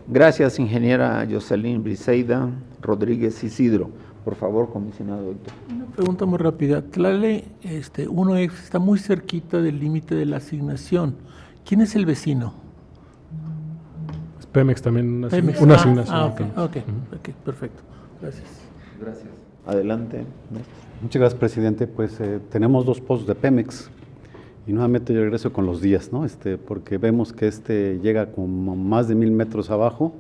Gracias, ingeniera Jocelyn Briseida Rodríguez Isidro. Por favor, comisionado Héctor. Una pregunta muy rápida. Tlale 1X está muy cerquita del límite de la asignación. ¿Quién es el vecino? Es Pemex también, una asignación. Ok, perfecto. Gracias. Gracias. Adelante. Muchas gracias, presidente. Pues tenemos 2 pozos de Pemex y nuevamente yo regreso con los días, ¿no? Porque vemos que llega como más de 1000 metros abajo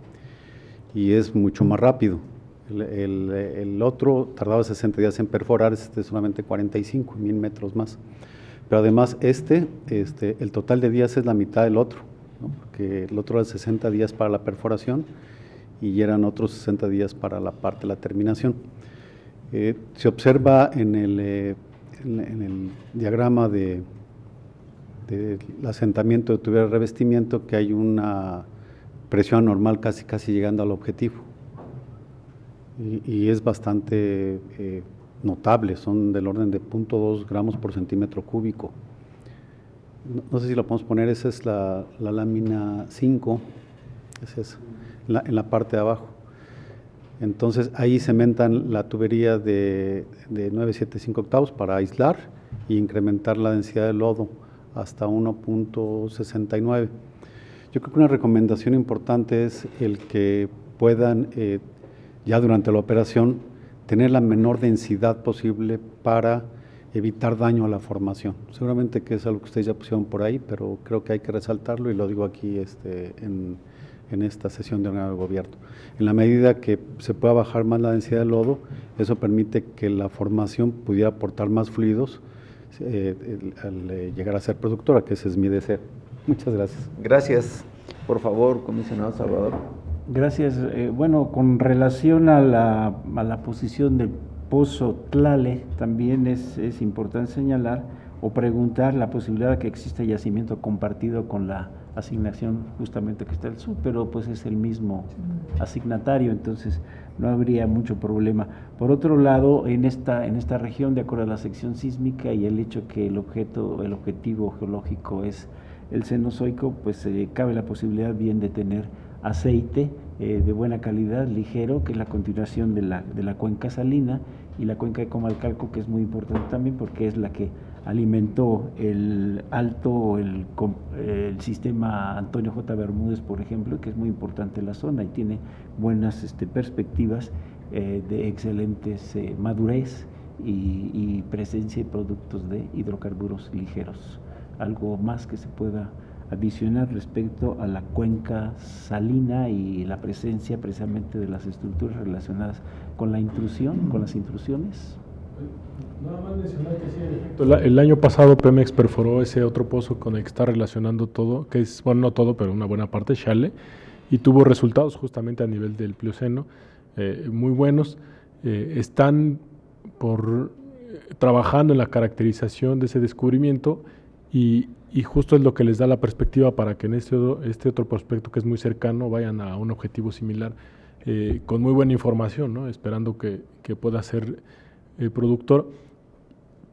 y es mucho más rápido. El otro tardaba 60 días en perforar, solamente 45, 1000 metros más. Pero además el total de días es la mitad del otro, ¿no? Porque el otro era 60 días para la perforación y eran otros 60 días para la parte de la terminación. Se observa en el diagrama del asentamiento de tubería de revestimiento que hay una presión normal casi llegando al objetivo. Y es bastante notable, son del orden de 0.2 gramos por centímetro cúbico. No sé si lo podemos poner, esa es la lámina 5, es esa, en la parte de abajo. Entonces ahí cementan la tubería de 975 octavos para aislar e incrementar la densidad de lodo hasta 1.69. Yo creo que una recomendación importante es el que puedan ya durante la operación tener la menor densidad posible para evitar daño a la formación. Seguramente que es algo que ustedes ya pusieron por ahí, pero creo que hay que resaltarlo y lo digo aquí en esta sesión de órgano de gobierno. En la medida que se pueda bajar más la densidad de lodo, eso permite que la formación pudiera aportar más fluidos al llegar a ser productora, que ese es mi deseo. Muchas gracias. Gracias. Por favor, comisionado Salvador. Gracias. Bueno, con relación a la posición del pozo Tlale, también es importante señalar o preguntar la posibilidad de que exista yacimiento compartido con la asignación justamente que está al sur, pero pues es el mismo asignatario, entonces no habría mucho problema. Por otro lado, en esta región, de acuerdo a la sección sísmica y el hecho que el objetivo geológico es el Cenozoico, pues cabe la posibilidad bien de tener aceite de buena calidad, ligero, que es la continuación de la cuenca salina, y la cuenca de Comalcalco, que es muy importante también porque es la que alimentó el sistema Antonio J. Bermúdez, por ejemplo, que es muy importante en la zona y tiene buenas perspectivas de excelentes madurez y presencia de productos de hidrocarburos ligeros. Algo más que se pueda adicionar respecto a la cuenca salina y la presencia precisamente de las estructuras relacionadas con la intrusión, con las intrusiones. Nada más mencionar que sí, en efecto, el año pasado Pemex perforó ese otro pozo con el que está relacionando todo, que es, bueno, no todo, pero una buena parte, Xale, y tuvo resultados justamente a nivel del Plioceno muy buenos. Están trabajando en la caracterización de ese descubrimiento y justo es lo que les da la perspectiva para que en este otro prospecto que es muy cercano vayan a un objetivo similar con muy buena información, ¿no? Esperando que pueda ser productor,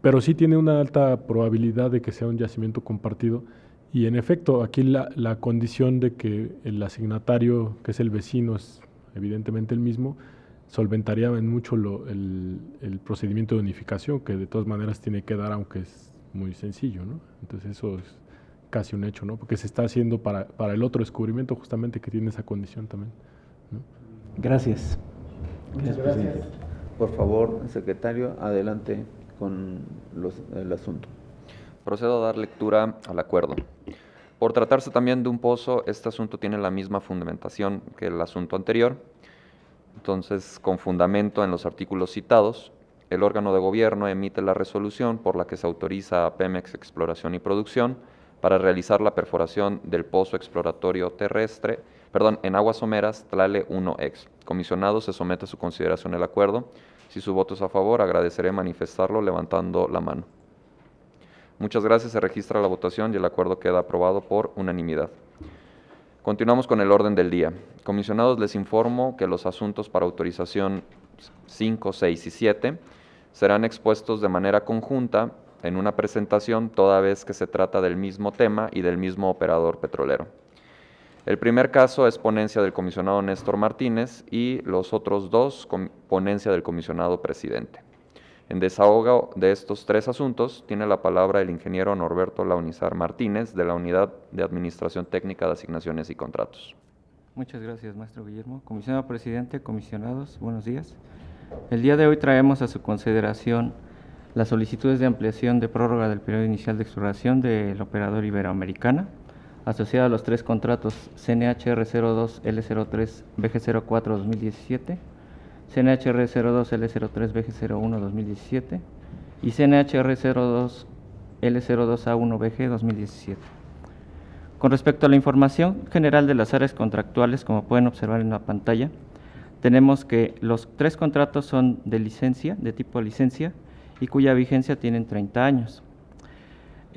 pero sí tiene una alta probabilidad de que sea un yacimiento compartido y en efecto aquí la condición de que el asignatario, que es el vecino, es evidentemente el mismo, solventaría en mucho el procedimiento de unificación, que de todas maneras tiene que dar, aunque es muy sencillo, ¿no? Entonces eso es casi un hecho, ¿no? Porque se está haciendo para el otro descubrimiento justamente que tiene esa condición también, ¿no? Gracias. Muchas gracias. Por favor, secretario, adelante con el asunto. Procedo a dar lectura al acuerdo. Por tratarse también de un pozo, este asunto tiene la misma fundamentación que el asunto anterior. Entonces, con fundamento en los artículos citados, el órgano de gobierno emite la resolución por la que se autoriza a Pemex Exploración y Producción para realizar la perforación del pozo exploratorio terrestre, en aguas someras Tlale 1X. Comisionado, se somete a su consideración el acuerdo. Si su voto es a favor, agradeceré manifestarlo levantando la mano. Muchas gracias, se registra la votación y el acuerdo queda aprobado por unanimidad. Continuamos con el orden del día. Comisionados, les informo que los asuntos para autorización 5, 6 y 7 serán expuestos de manera conjunta en una presentación toda vez que se trata del mismo tema y del mismo operador petrolero. El primer caso es ponencia del comisionado Néstor Martínez y los otros dos ponencia del comisionado presidente. En desahogo de estos tres asuntos tiene la palabra el ingeniero Norberto Launizar Martínez de la Unidad de Administración Técnica de Asignaciones y Contratos. Muchas gracias, maestro Guillermo. Comisionado presidente, comisionados, buenos días. El día de hoy traemos a su consideración las solicitudes de ampliación de prórroga del periodo inicial de exploración del operador Iberoamericana, asociado a los tres contratos CNHR02, L03, BG04 2017, CNHR02, L03, BG01 2017 y CNHR02, L02A1BG 2017. Con respecto a la información general de las áreas contractuales, como pueden observar en la pantalla, tenemos que los tres contratos son de licencia, de tipo licencia, y cuya vigencia tienen 30 años.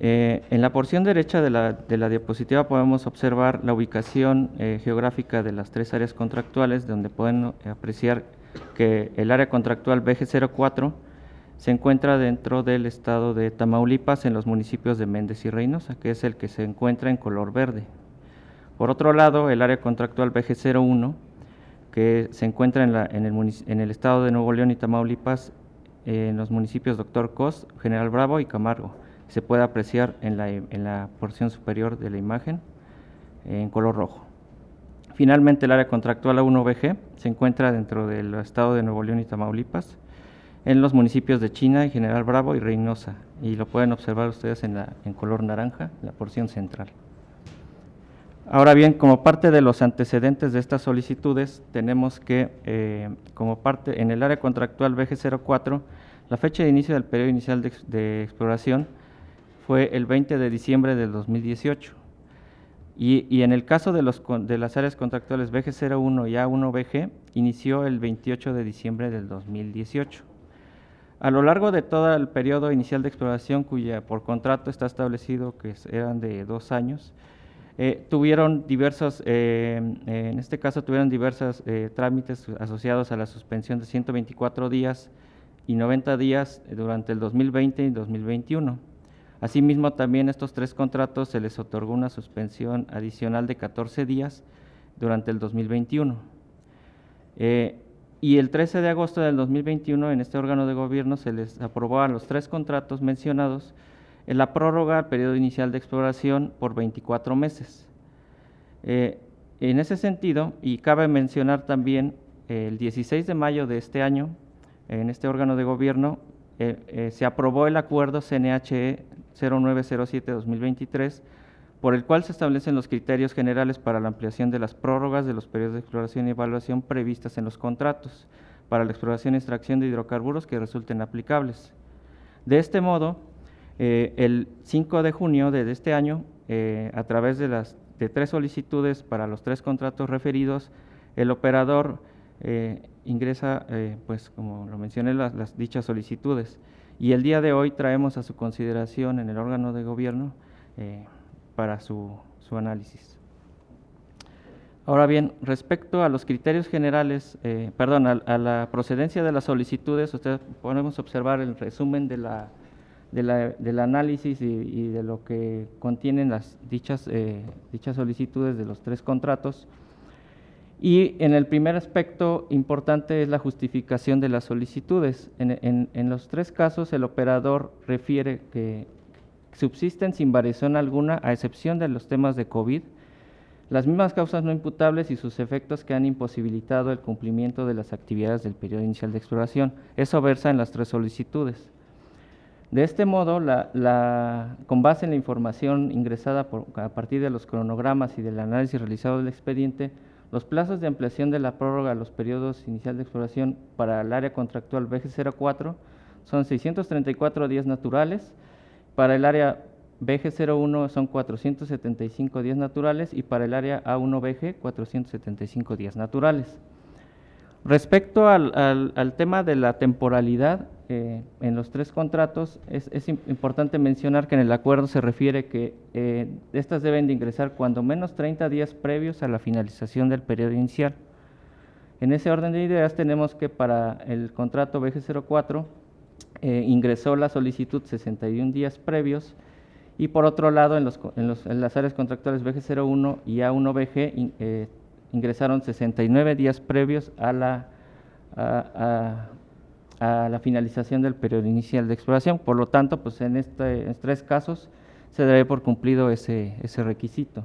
En la porción derecha de la diapositiva podemos observar la ubicación geográfica de las tres áreas contractuales, donde pueden apreciar que el área contractual BG04 se encuentra dentro del estado de Tamaulipas, en los municipios de Méndez y Reynosa, que es el que se encuentra en color verde. Por otro lado, el área contractual BG01, que se encuentra en el estado de Nuevo León y Tamaulipas, en los municipios Doctor Cos, General Bravo y Camargo. Se puede apreciar en la porción superior de la imagen en color rojo. Finalmente, el área contractual A1BG se encuentra dentro del estado de Nuevo León y Tamaulipas, en los municipios de China y General Bravo y Reynosa, y lo pueden observar ustedes en color naranja, la porción central. Ahora bien, como parte de los antecedentes de estas solicitudes, tenemos que, como parte en el área contractual BG04, la fecha de inicio del periodo inicial de exploración fue el 20 de diciembre del 2018. Y en el caso de las áreas contractuales BG01 y A1BG, inició el 28 de diciembre del 2018. A lo largo de todo el periodo inicial de exploración, cuya por contrato está establecido que eran de 2 años, tuvieron diversos, en este caso tuvieron diversos trámites asociados a la suspensión de 124 días y 90 días durante el 2020 y 2021. Asimismo, también estos tres contratos se les otorgó una suspensión adicional de 14 días durante el 2021. Y el 13 de agosto del 2021, en este órgano de gobierno, se les aprobó a los tres contratos mencionados en la prórroga al periodo inicial de exploración por 24 meses. En ese sentido, y cabe mencionar también, el 16 de mayo de este año, en este órgano de gobierno, se aprobó el acuerdo CNHE 0907-2023, por el cual se establecen los criterios generales para la ampliación de las prórrogas de los periodos de exploración y evaluación previstas en los contratos para la exploración y extracción de hidrocarburos que resulten aplicables. De este modo, el 5 de junio de este año, a través de 3 solicitudes para los 3 contratos referidos, el operador ingresa, pues como lo mencioné, las dichas solicitudes. Y el día de hoy traemos a su consideración en el órgano de gobierno para su análisis. Ahora bien, respecto a los criterios generales, a la procedencia de las solicitudes, ustedes podemos observar el resumen del análisis y de lo que contienen las dichas solicitudes de los 3 contratos. Y en el primer aspecto importante es la justificación de las solicitudes. En los 3 casos, el operador refiere que subsisten sin variación alguna, a excepción de los temas de COVID, las mismas causas no imputables y sus efectos que han imposibilitado el cumplimiento de las actividades del periodo inicial de exploración. Eso versa en las 3 solicitudes. De este modo, con base en la información ingresada a partir de los cronogramas y del análisis realizado del expediente, los plazos de ampliación de la prórroga a los periodos inicial de exploración para el área contractual BG04 son 634 días naturales, para el área BG01 son 475 días naturales y para el área A1BG 475 días naturales. Respecto al tema de la temporalidad, en los 3 contratos es importante mencionar que en el acuerdo se refiere que estas deben de ingresar cuando menos 30 días previos a la finalización del periodo inicial. En ese orden de ideas tenemos que para el contrato BG04 ingresó la solicitud 61 días previos y por otro lado en las áreas contractuales BG01 y A1BG ingresaron 69 días previos a la finalización del periodo inicial de exploración. Por lo tanto, pues en 3 casos se debe por cumplido ese requisito.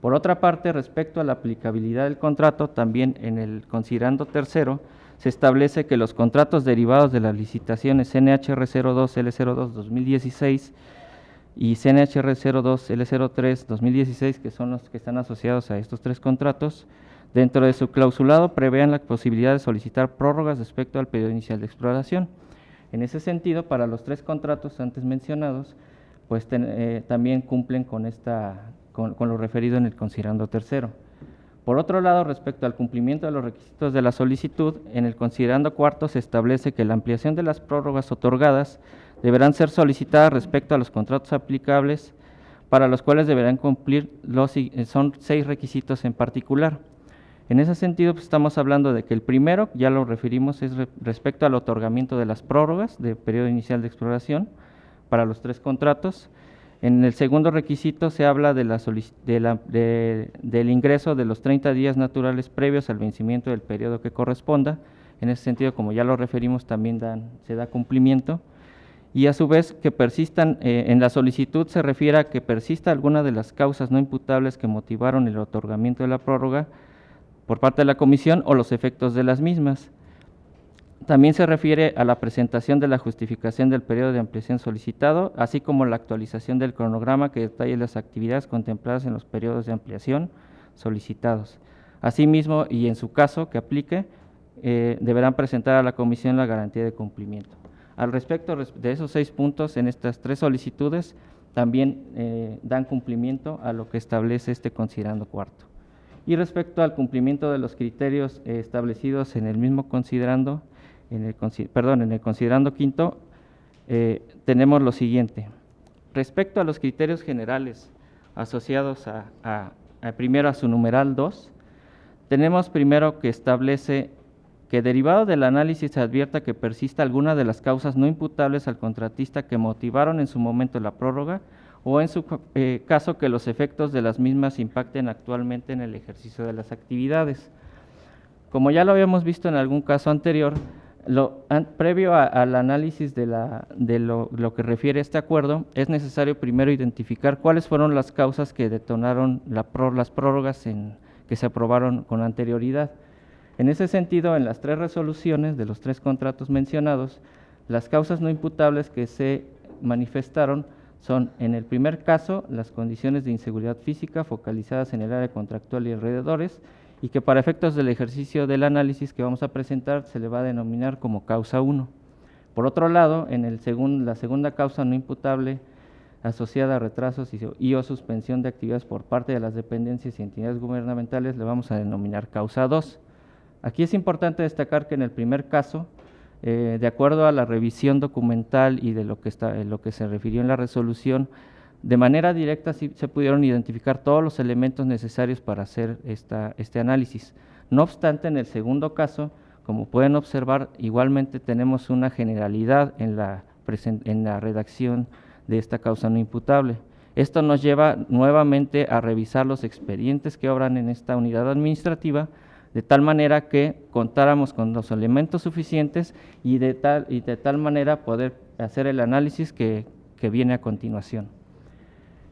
Por otra parte, respecto a la aplicabilidad del contrato, también en el considerando tercero, se establece que los contratos derivados de las licitaciones NHR02, L02 2016 y CNHR 02 L03 2016, que son los que están asociados a estos 3 contratos, dentro de su clausulado prevean la posibilidad de solicitar prórrogas respecto al periodo inicial de exploración. En ese sentido, para los 3 contratos antes mencionados, pues también cumplen con lo referido en el considerando tercero. Por otro lado, respecto al cumplimiento de los requisitos de la solicitud, en el considerando cuarto se establece que la ampliación de las prórrogas otorgadas deberán ser solicitadas respecto a los contratos aplicables, para los cuales deberán cumplir son 6 requisitos en particular. En ese sentido, pues, estamos hablando de que el primero, ya lo referimos, es respecto al otorgamiento de las prórrogas de periodo inicial de exploración para los 3 contratos. En el segundo requisito se habla de del ingreso de los 30 días naturales previos al vencimiento del periodo que corresponda. En ese sentido, como ya lo referimos, también se da cumplimiento. Y a su vez que persistan, en la solicitud se refiere a que persista alguna de las causas no imputables que motivaron el otorgamiento de la prórroga por parte de la comisión o los efectos de las mismas. También se refiere a la presentación de la justificación del periodo de ampliación solicitado, así como la actualización del cronograma que detalle las actividades contempladas en los periodos de ampliación solicitados. Asimismo, y en su caso que aplique, deberán presentar a la comisión la garantía de cumplimiento. Al respecto de esos 6 puntos, en estas 3 solicitudes también dan cumplimiento a lo que establece este considerando cuarto. Y respecto al cumplimiento de los criterios establecidos en el mismo considerando, en el considerando quinto, tenemos lo siguiente. Respecto a los criterios generales asociados primero a su numeral 2, tenemos primero que establece que derivado del análisis se advierta que persista alguna de las causas no imputables al contratista que motivaron en su momento la prórroga, o en su caso que los efectos de las mismas impacten actualmente en el ejercicio de las actividades. Como ya lo habíamos visto en algún caso anterior, previo al análisis de lo que refiere este acuerdo, es necesario primero identificar cuáles fueron las causas que detonaron las prórrogas que se aprobaron con anterioridad. En ese sentido, en las 3 resoluciones de los 3 contratos mencionados, las causas no imputables que se manifestaron son, en el primer caso, las condiciones de inseguridad física focalizadas en el área contractual y alrededores, y que para efectos del ejercicio del análisis que vamos a presentar se le va a denominar como causa 1. Por otro lado, en la segunda causa no imputable asociada a retrasos y o suspensión de actividades por parte de las dependencias y entidades gubernamentales le vamos a denominar causa 2. Aquí es importante destacar que en el primer caso, de acuerdo a la revisión documental y de lo que se refirió en la resolución, de manera directa sí se pudieron identificar todos los elementos necesarios para hacer este análisis. No obstante, en el segundo caso, como pueden observar, igualmente tenemos una generalidad en la redacción de esta causa no imputable. Esto nos lleva nuevamente a revisar los expedientes que obran en esta unidad administrativa, de tal manera que contáramos con los elementos suficientes y de tal manera poder hacer el análisis que viene a continuación.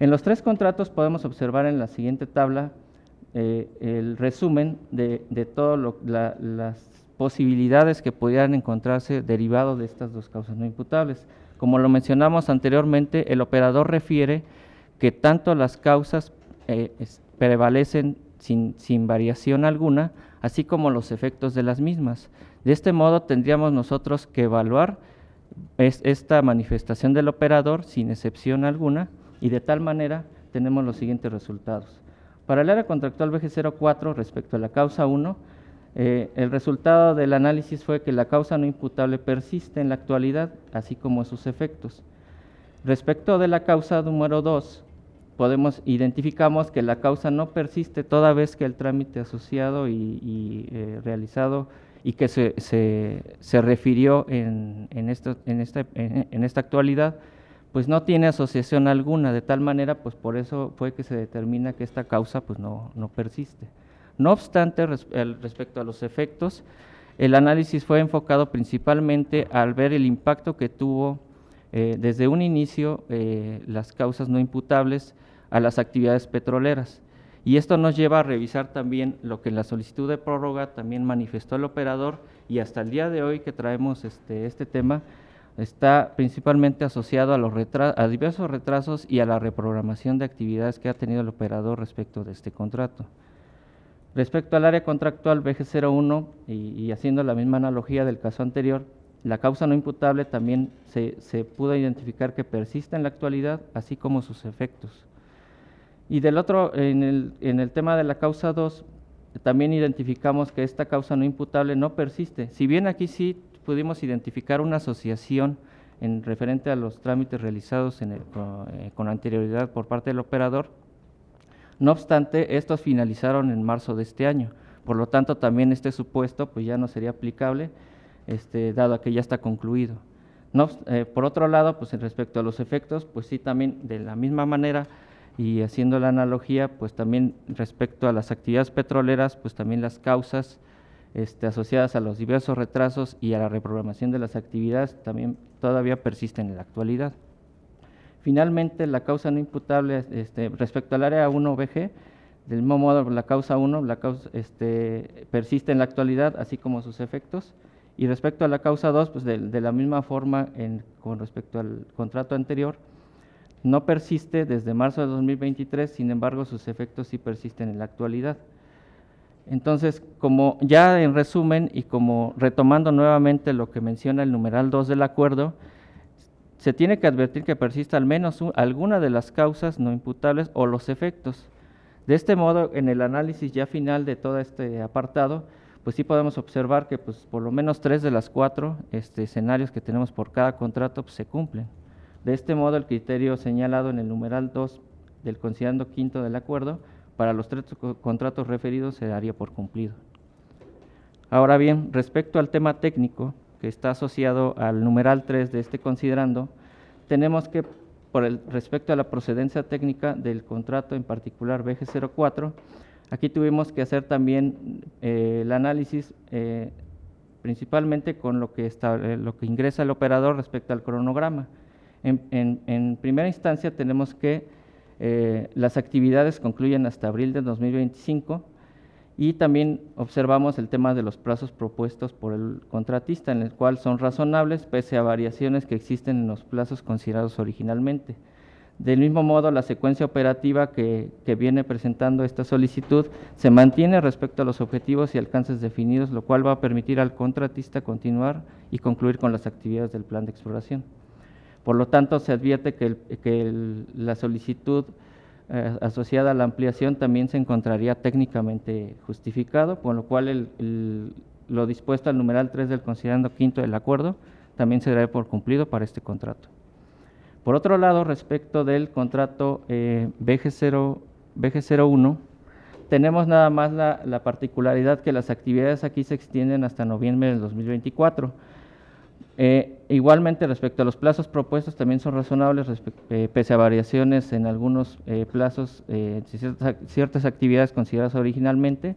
En los 3 contratos podemos observar en la siguiente tabla el resumen de todas las posibilidades que pudieran encontrarse derivado de estas 2 causas no imputables. Como lo mencionamos anteriormente, el operador refiere que tanto las causas prevalecen sin variación alguna, así como los efectos de las mismas. De este modo tendríamos nosotros que evaluar esta manifestación del operador sin excepción alguna, y de tal manera tenemos los siguientes resultados. Para el área contractual BG04, respecto a la causa 1, el resultado del análisis fue que la causa no imputable persiste en la actualidad, así como sus efectos. Respecto de la causa número 2, identificamos que la causa no persiste toda vez que el trámite asociado y realizado y que se refirió en esta actualidad, pues no tiene asociación alguna, de tal manera, pues por eso fue que se determina que esta causa pues no persiste. No obstante, respecto a los efectos, el análisis fue enfocado principalmente al ver el impacto que tuvo desde un inicio las causas no imputables a las actividades petroleras. Y esto nos lleva a revisar también lo que en la solicitud de prórroga también manifestó el operador, y hasta el día de hoy que traemos este tema, está principalmente asociado a diversos retrasos y a la reprogramación de actividades que ha tenido el operador respecto de este contrato. Respecto al área contractual BG01, y haciendo la misma analogía del caso anterior, la causa no imputable también se pudo identificar que persiste en la actualidad, así como sus efectos. Y del otro, en el tema de la causa 2, también identificamos que esta causa no imputable no persiste. Si bien aquí sí pudimos identificar una asociación en referente a los trámites realizados con anterioridad por parte del operador, no obstante, estos finalizaron en marzo de este año. Por lo tanto, también este supuesto pues ya no sería aplicable, dado que ya está concluido. Por otro lado, pues respecto a los efectos, pues sí, también de la misma manera, y haciendo la analogía, pues también respecto a las actividades petroleras, pues también las causas asociadas a los diversos retrasos y a la reprogramación de las actividades también todavía persisten en la actualidad. Finalmente, la causa no imputable respecto al área 1BG, del mismo modo la causa 1 persiste en la actualidad, así como sus efectos, y respecto a la causa 2, pues de la misma forma con respecto al contrato anterior, no persiste desde marzo de 2023, sin embargo sus efectos sí persisten en la actualidad. Entonces, como ya en resumen y como retomando nuevamente lo que menciona el numeral 2 del acuerdo, se tiene que advertir que persista al menos alguna de las causas no imputables o los efectos. De este modo, en el análisis ya final de todo este apartado, pues sí podemos observar que pues, por lo menos 3 de las 4 escenarios que tenemos por cada contrato pues, se cumplen. De este modo, el criterio señalado en el numeral 2 del considerando quinto del acuerdo, para los 3 contratos referidos se daría por cumplido. Ahora bien, respecto al tema técnico, que está asociado al numeral 3 de este considerando, tenemos que, respecto a la procedencia técnica del contrato, en particular BG04, aquí tuvimos que hacer también el análisis principalmente con lo que ingresa el operador respecto al cronograma. En primera instancia tenemos que las actividades concluyen hasta abril de 2025 y también observamos el tema de los plazos propuestos por el contratista, en el cual son razonables pese a variaciones que existen en los plazos considerados originalmente. Del mismo modo, la secuencia operativa que viene presentando esta solicitud se mantiene respecto a los objetivos y alcances definidos, lo cual va a permitir al contratista continuar y concluir con las actividades del plan de exploración. Por lo tanto, se advierte que la solicitud asociada a la ampliación también se encontraría técnicamente justificado, con lo cual lo dispuesto al numeral 3 del considerando quinto del acuerdo también se dará por cumplido para este contrato. Por otro lado, respecto del contrato BG01, tenemos nada más la particularidad que las actividades aquí se extienden hasta noviembre del 2024. Igualmente, respecto a los plazos propuestos, también son razonables, pese a variaciones en algunos plazos, ciertas actividades consideradas originalmente.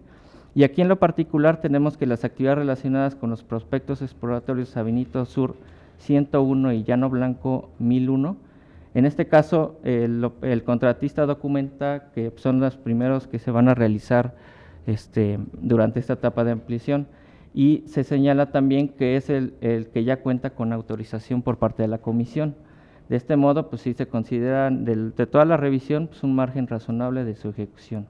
Y aquí en lo particular tenemos que las actividades relacionadas con los prospectos exploratorios Sabinito Sur 101 y Llano Blanco 1001, en este caso el contratista documenta que son los primeros que se van a realizar durante esta etapa de ampliación. Y se señala también que es el que ya cuenta con autorización por parte de la comisión. De este modo, pues sí se considera de toda la revisión pues, un margen razonable de su ejecución.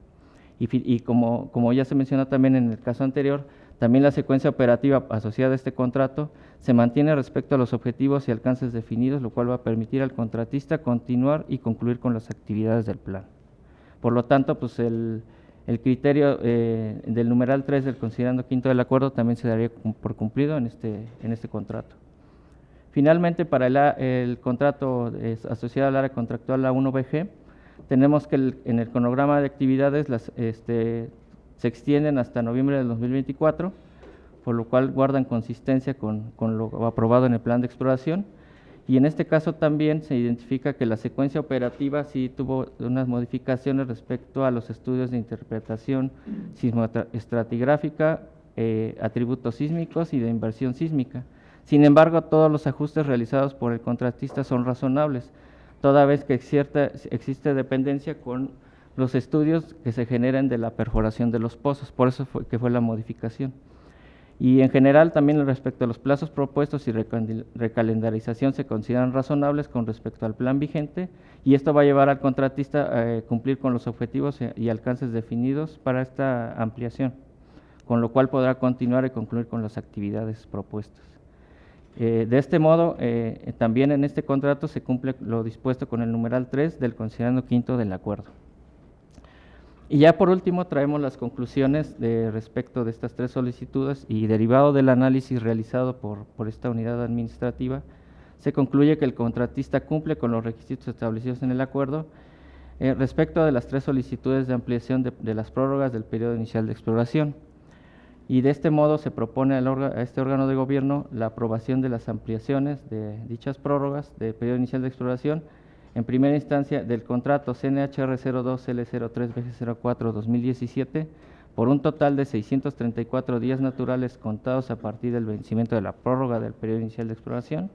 Y como ya se mencionó también en el caso anterior, también la secuencia operativa asociada a este contrato se mantiene respecto a los objetivos y alcances definidos, lo cual va a permitir al contratista continuar y concluir con las actividades del plan. Por lo tanto, pues el criterio del numeral 3 del considerando quinto del acuerdo también se daría por cumplido en este contrato. Finalmente, para el contrato asociado al área contractual A1BG, tenemos que en el cronograma de actividades se extienden hasta noviembre del 2024, por lo cual guardan consistencia con lo aprobado en el plan de exploración. Y en este caso también se identifica que la secuencia operativa sí tuvo unas modificaciones respecto a los estudios de interpretación sismoestratigráfica, atributos sísmicos y de inversión sísmica. Sin embargo, todos los ajustes realizados por el contratista son razonables, toda vez que existe dependencia con los estudios que se generan de la perforación de los pozos, por eso fue la modificación. Y en general también respecto a los plazos propuestos y recalendarización se consideran razonables con respecto al plan vigente, y esto va a llevar al contratista a cumplir con los objetivos y alcances definidos para esta ampliación, con lo cual podrá continuar y concluir con las actividades propuestas. De este modo, también en este contrato se cumple lo dispuesto con el numeral 3 del considerando quinto del acuerdo. Y ya por último traemos las conclusiones respecto de estas tres solicitudes, y derivado del análisis realizado por esta unidad administrativa, se concluye que el contratista cumple con los requisitos establecidos en el acuerdo respecto de las tres solicitudes de ampliación de las prórrogas del periodo inicial de exploración. Y de este modo se propone a este órgano de gobierno la aprobación de las ampliaciones de dichas prórrogas de periodo inicial de exploración, en primera instancia del contrato CNHR 02L03BG04-2017 por un total de 634 días naturales contados a partir del vencimiento de la prórroga del periodo inicial de exploración,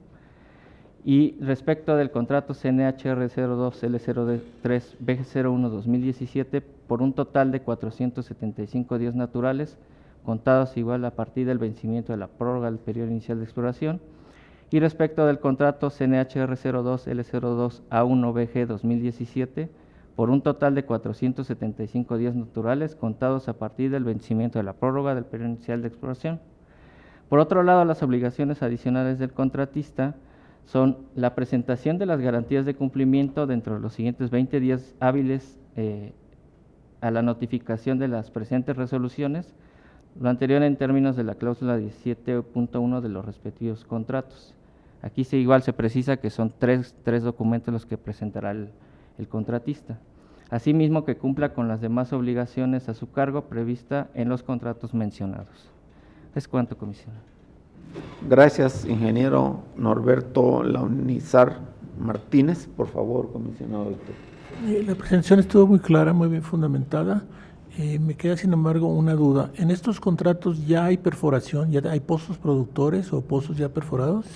y respecto del contrato CNHR 02L03BG01-2017 por un total de 475 días naturales contados igual a partir del vencimiento de la prórroga del periodo inicial de exploración, y respecto del contrato CNHR 02L02A1BG 2017 por un total de 475 días naturales contados a partir del vencimiento de la prórroga del periodo inicial de exploración. Por otro lado, las obligaciones adicionales del contratista son la presentación de las garantías de cumplimiento dentro de los siguientes 20 días hábiles a la notificación de las presentes resoluciones, lo anterior en términos de la cláusula 17.1 de los respectivos contratos. Aquí igual se precisa que son tres documentos los que presentará el contratista. Asimismo, que cumpla con las demás obligaciones a su cargo prevista en los contratos mencionados. Es cuanto, comisionado. Gracias, ingeniero Norberto Launizar Martínez. Por favor, comisionado doctor. La presentación estuvo muy clara, muy bien fundamentada. Me queda, sin embargo, una duda. ¿En estos contratos ya hay perforación, ya hay pozos productores o pozos ya perforados?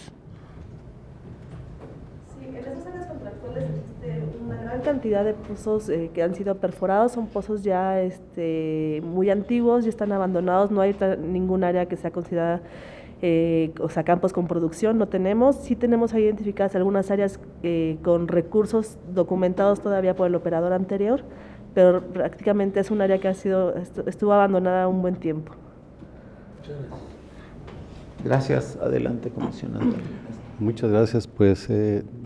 Sí, en esas áreas contractuales existe una gran cantidad de pozos que han sido perforados. Son pozos ya muy antiguos, ya están abandonados. No hay ningún área que sea considerada, campos con producción, no tenemos. Sí tenemos identificadas algunas áreas con recursos documentados todavía por el operador anterior, pero prácticamente es un área que estuvo abandonada un buen tiempo. Gracias. Adelante, comisionado. Muchas gracias. Pues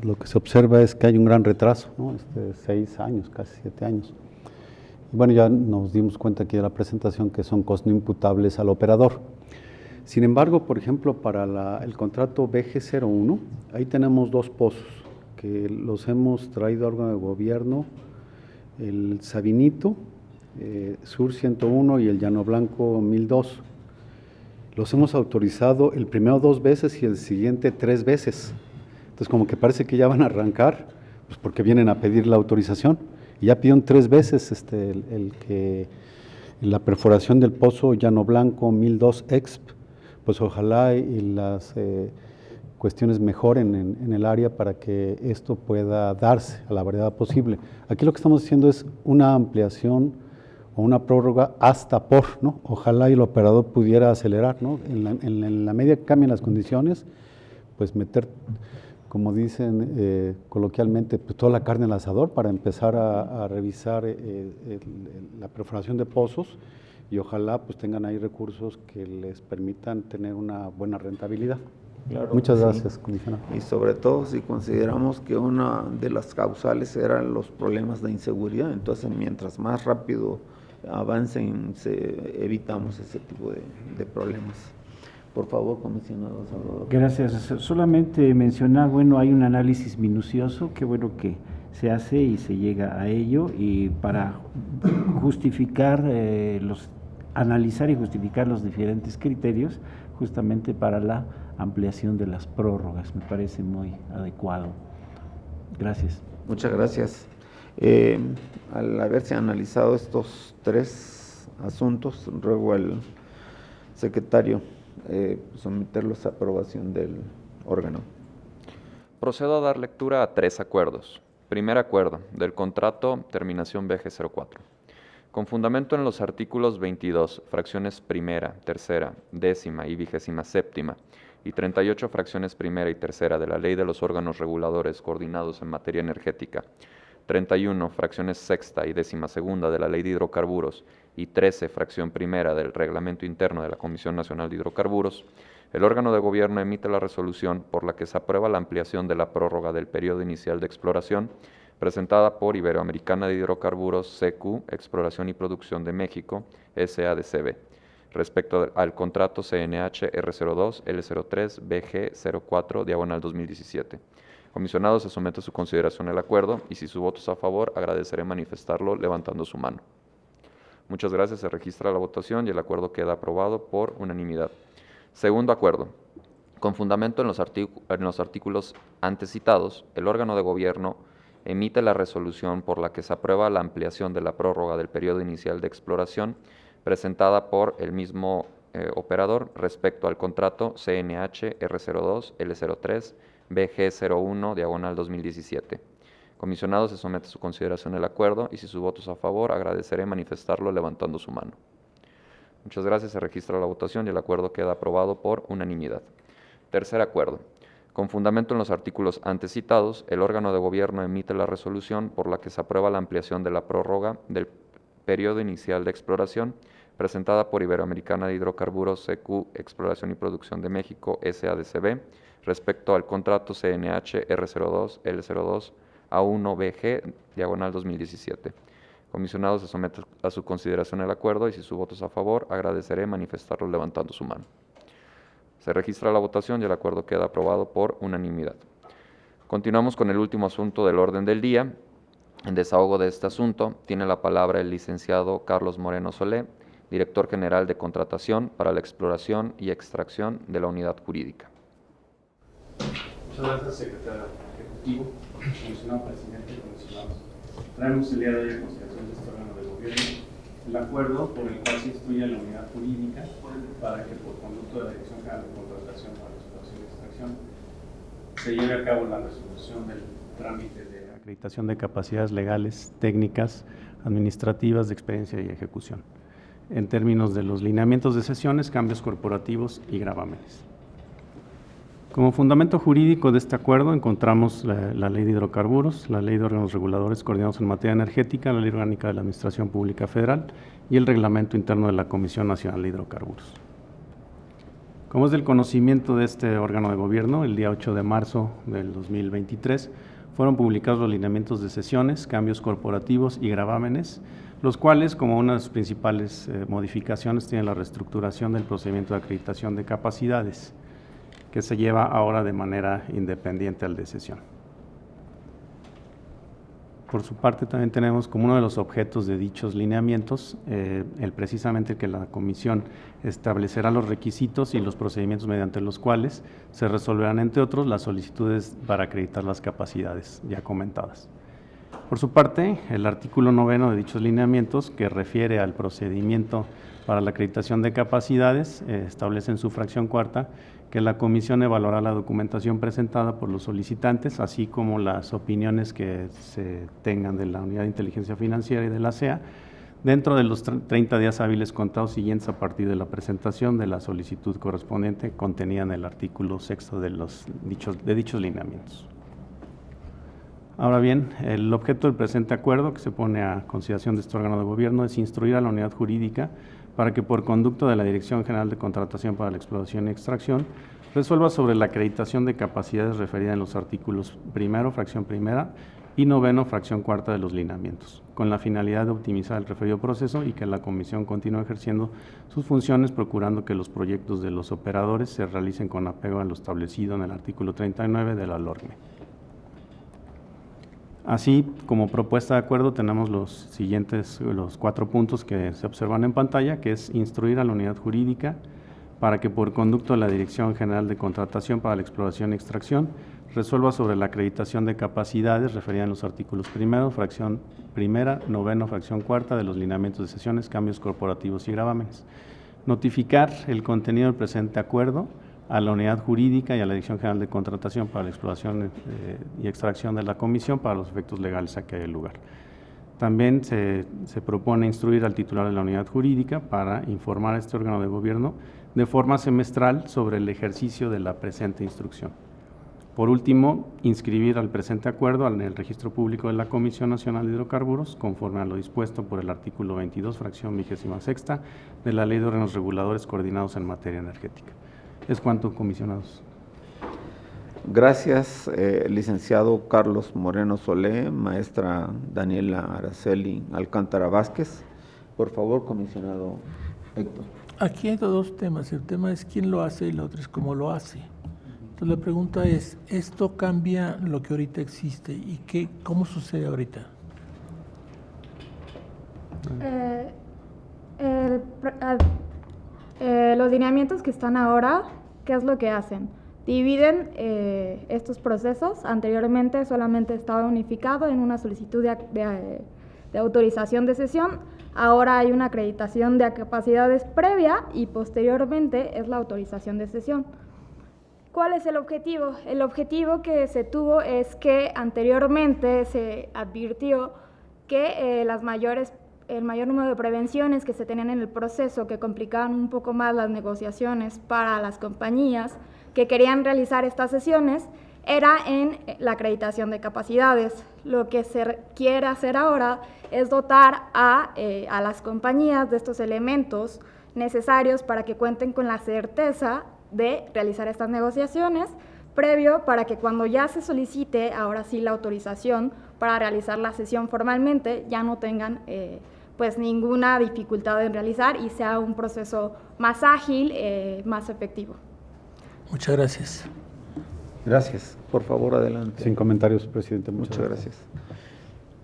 lo que se observa es que hay un gran retraso, ¿no? 6 años, casi 7 años. Y bueno, ya nos dimos cuenta aquí de la presentación que son costos no imputables al operador. Sin embargo, por ejemplo, para el contrato BG01, ahí tenemos 2 pozos que los hemos traído a órgano de gobierno, el Sabinito, Sur 101 y el Llano Blanco 1002. Los hemos autorizado el primero 2 veces y el siguiente 3 veces. Entonces, como que parece que ya van a arrancar, pues porque vienen a pedir la autorización. Y ya pidieron 3 veces la perforación del pozo Llano Blanco 1002 EXP. Pues ojalá y las cuestiones mejoren en el área para que esto pueda darse a la brevedad posible. Aquí lo que estamos haciendo es una ampliación o una prórroga hasta por, ¿no? Ojalá y el operador pudiera acelerar, ¿no? En la medida que cambien las condiciones, pues meter, como dicen coloquialmente, pues toda la carne al asador para empezar a revisar la perforación de pozos, y ojalá pues tengan ahí recursos que les permitan tener una buena rentabilidad. Claro, muchas gracias, comisionado. Y sobre todo si consideramos que una de las causales eran los problemas de inseguridad, entonces mientras más rápido avancen, evitamos ese tipo de problemas. Por favor, comisionado Salvador. Gracias. Solamente mencionar, bueno, hay un análisis minucioso, qué bueno que se hace y se llega a ello, y para justificar, analizar y justificar los diferentes criterios, justamente para la ampliación de las prórrogas. Me parece muy adecuado. Gracias. Muchas gracias. Al haberse analizado estos 3 asuntos, ruego al secretario someterlos a aprobación del órgano. Procedo a dar lectura a 3 acuerdos. Primer acuerdo, del contrato terminación BG04. Con fundamento en los artículos 22, fracciones primera, tercera, décima y 27ª, y 38 fracciones primera y tercera de la Ley de los órganos reguladores coordinados en materia energética, 31 fracciones sexta y 12ª de la Ley de Hidrocarburos y 13 fracción primera del Reglamento Interno de la Comisión Nacional de Hidrocarburos, el órgano de gobierno emite la resolución por la que se aprueba la ampliación de la prórroga del periodo inicial de exploración presentada por Iberoamericana de Hidrocarburos CQ, Exploración y Producción de México, SADCB, respecto al contrato CNH R02 L03 BG 04 /2017. Comisionado, se somete a su consideración el acuerdo y si su voto es a favor, agradeceré manifestarlo levantando su mano. Muchas gracias, se registra la votación y el acuerdo queda aprobado por unanimidad. Segundo acuerdo. Con fundamento en los artículos antes citados, el órgano de gobierno emite la resolución por la que se aprueba la ampliación de la prórroga del periodo inicial de exploración presentada por el mismo operador respecto al contrato CNH R02 L03 BG01 /2017. Comisionado, se somete a su consideración el acuerdo y si su voto es a favor, agradeceré manifestarlo levantando su mano. Muchas gracias, se registra la votación y el acuerdo queda aprobado por unanimidad. Tercer acuerdo. Con fundamento en los artículos antes citados, el órgano de gobierno emite la resolución por la que se aprueba la ampliación de la prórroga del periodo inicial de exploración presentada por Iberoamericana de Hidrocarburos CQ, Exploración y Producción de México, SADCB, respecto al contrato CNH R02 L02 A1 BG /2017. Comisionado, se somete a su consideración el acuerdo y si su voto es a favor, agradeceré manifestarlo levantando su mano. Se registra la votación y el acuerdo queda aprobado por unanimidad. Continuamos con el último asunto del orden del día. En desahogo de este asunto, tiene la palabra el licenciado Carlos Moreno Solé, director general de Contratación para la Exploración y Extracción de la Unidad Jurídica. Muchas gracias, secretario ejecutivo, comisionado presidente y comisionados. Traemos el día de hoy a consideración de este órgano de gobierno el acuerdo por el cual se instituye la unidad jurídica para que, por conducto de la Dirección General de Contratación para la Exploración y Extracción, se lleve a cabo la resolución del trámite de acreditación de capacidades legales, técnicas, administrativas, de experiencia y ejecución, en términos de los lineamientos de sesiones, cambios corporativos y gravámenes. Como fundamento jurídico de este acuerdo encontramos la Ley de Hidrocarburos, la Ley de Órganos Reguladores Coordinados en Materia Energética, la Ley Orgánica de la Administración Pública Federal y el Reglamento Interno de la Comisión Nacional de Hidrocarburos. Como es del conocimiento de este órgano de gobierno, el día 8 de marzo del 2023 fueron publicados los lineamientos de sesiones, cambios corporativos y gravámenes, los cuales, como una de sus principales modificaciones, tienen la reestructuración del procedimiento de acreditación de capacidades, que se lleva ahora de manera independiente al de sesión. Por su parte, también tenemos como uno de los objetos de dichos lineamientos precisamente que la Comisión establecerá los requisitos y los procedimientos mediante los cuales se resolverán, entre otros, las solicitudes para acreditar las capacidades ya comentadas. Por su parte, el artículo 9 de dichos lineamientos, que refiere al procedimiento para la acreditación de capacidades, establece en su fracción cuarta que la Comisión evaluará la documentación presentada por los solicitantes, así como las opiniones que se tengan de la Unidad de Inteligencia Financiera y de la SEA, dentro de los 30 días hábiles contados siguientes a partir de la presentación de la solicitud correspondiente contenida en el artículo 6 de dichos lineamientos. Ahora bien, el objeto del presente acuerdo que se pone a consideración de este órgano de gobierno es instruir a la unidad jurídica para que, por conducto de la Dirección General de Contratación para la Exploración y Extracción, resuelva sobre la acreditación de capacidades referida en los artículos 1, fracción primera, y 9, fracción cuarta de los lineamientos, con la finalidad de optimizar el referido proceso y que la Comisión continúe ejerciendo sus funciones, procurando que los proyectos de los operadores se realicen con apego a lo establecido en el artículo 39 de la LORME. Así, como propuesta de acuerdo, tenemos los 4 puntos que se observan en pantalla, que es instruir a la unidad jurídica para que, por conducto de la Dirección General de Contratación para la Exploración y Extracción, resuelva sobre la acreditación de capacidades referida en los artículos 1, fracción primera, 9, fracción cuarta de los lineamientos de sesiones, cambios corporativos y gravámenes. Notificar el contenido del presente acuerdo a la unidad jurídica y a la Dirección General de Contratación para la Exploración y Extracción de la Comisión para los efectos legales a que haya lugar. También se propone instruir al titular de la unidad jurídica para informar a este órgano de gobierno de forma semestral sobre el ejercicio de la presente instrucción. Por último, inscribir al presente acuerdo en el registro público de la Comisión Nacional de Hidrocarburos, conforme a lo dispuesto por el artículo 22, fracción 26ª de la Ley de Órganos Reguladores Coordinados en Materia Energética. Es cuanto, comisionados. Gracias, licenciado Carlos Moreno Solé, maestra Daniela Araceli Alcántara Vázquez. Por favor, comisionado Héctor. Aquí hay dos temas. El tema es quién lo hace y el otro es cómo lo hace. Entonces la pregunta es, ¿esto cambia lo que ahorita existe y cómo sucede ahorita? Los lineamientos que están ahora, ¿qué es lo que hacen? Dividen estos procesos. Anteriormente solamente estaba unificado en una solicitud de autorización de sesión. Ahora hay una acreditación de capacidades previa y posteriormente es la autorización de sesión. ¿Cuál es el objetivo? El objetivo que se tuvo es que anteriormente se advirtió que el mayor número de prevenciones que se tenían en el proceso, que complicaban un poco más las negociaciones para las compañías que querían realizar estas sesiones, era en la acreditación de capacidades. Lo que se quiere hacer ahora es dotar a las compañías de estos elementos necesarios para que cuenten con la certeza de realizar estas negociaciones, previo para que cuando ya se solicite ahora sí la autorización para realizar la sesión formalmente, ya no tengan pues ninguna dificultad en realizar y sea un proceso más ágil, más efectivo. Muchas gracias. Gracias. Por favor, adelante. Sin comentarios, presidente. Muchas gracias.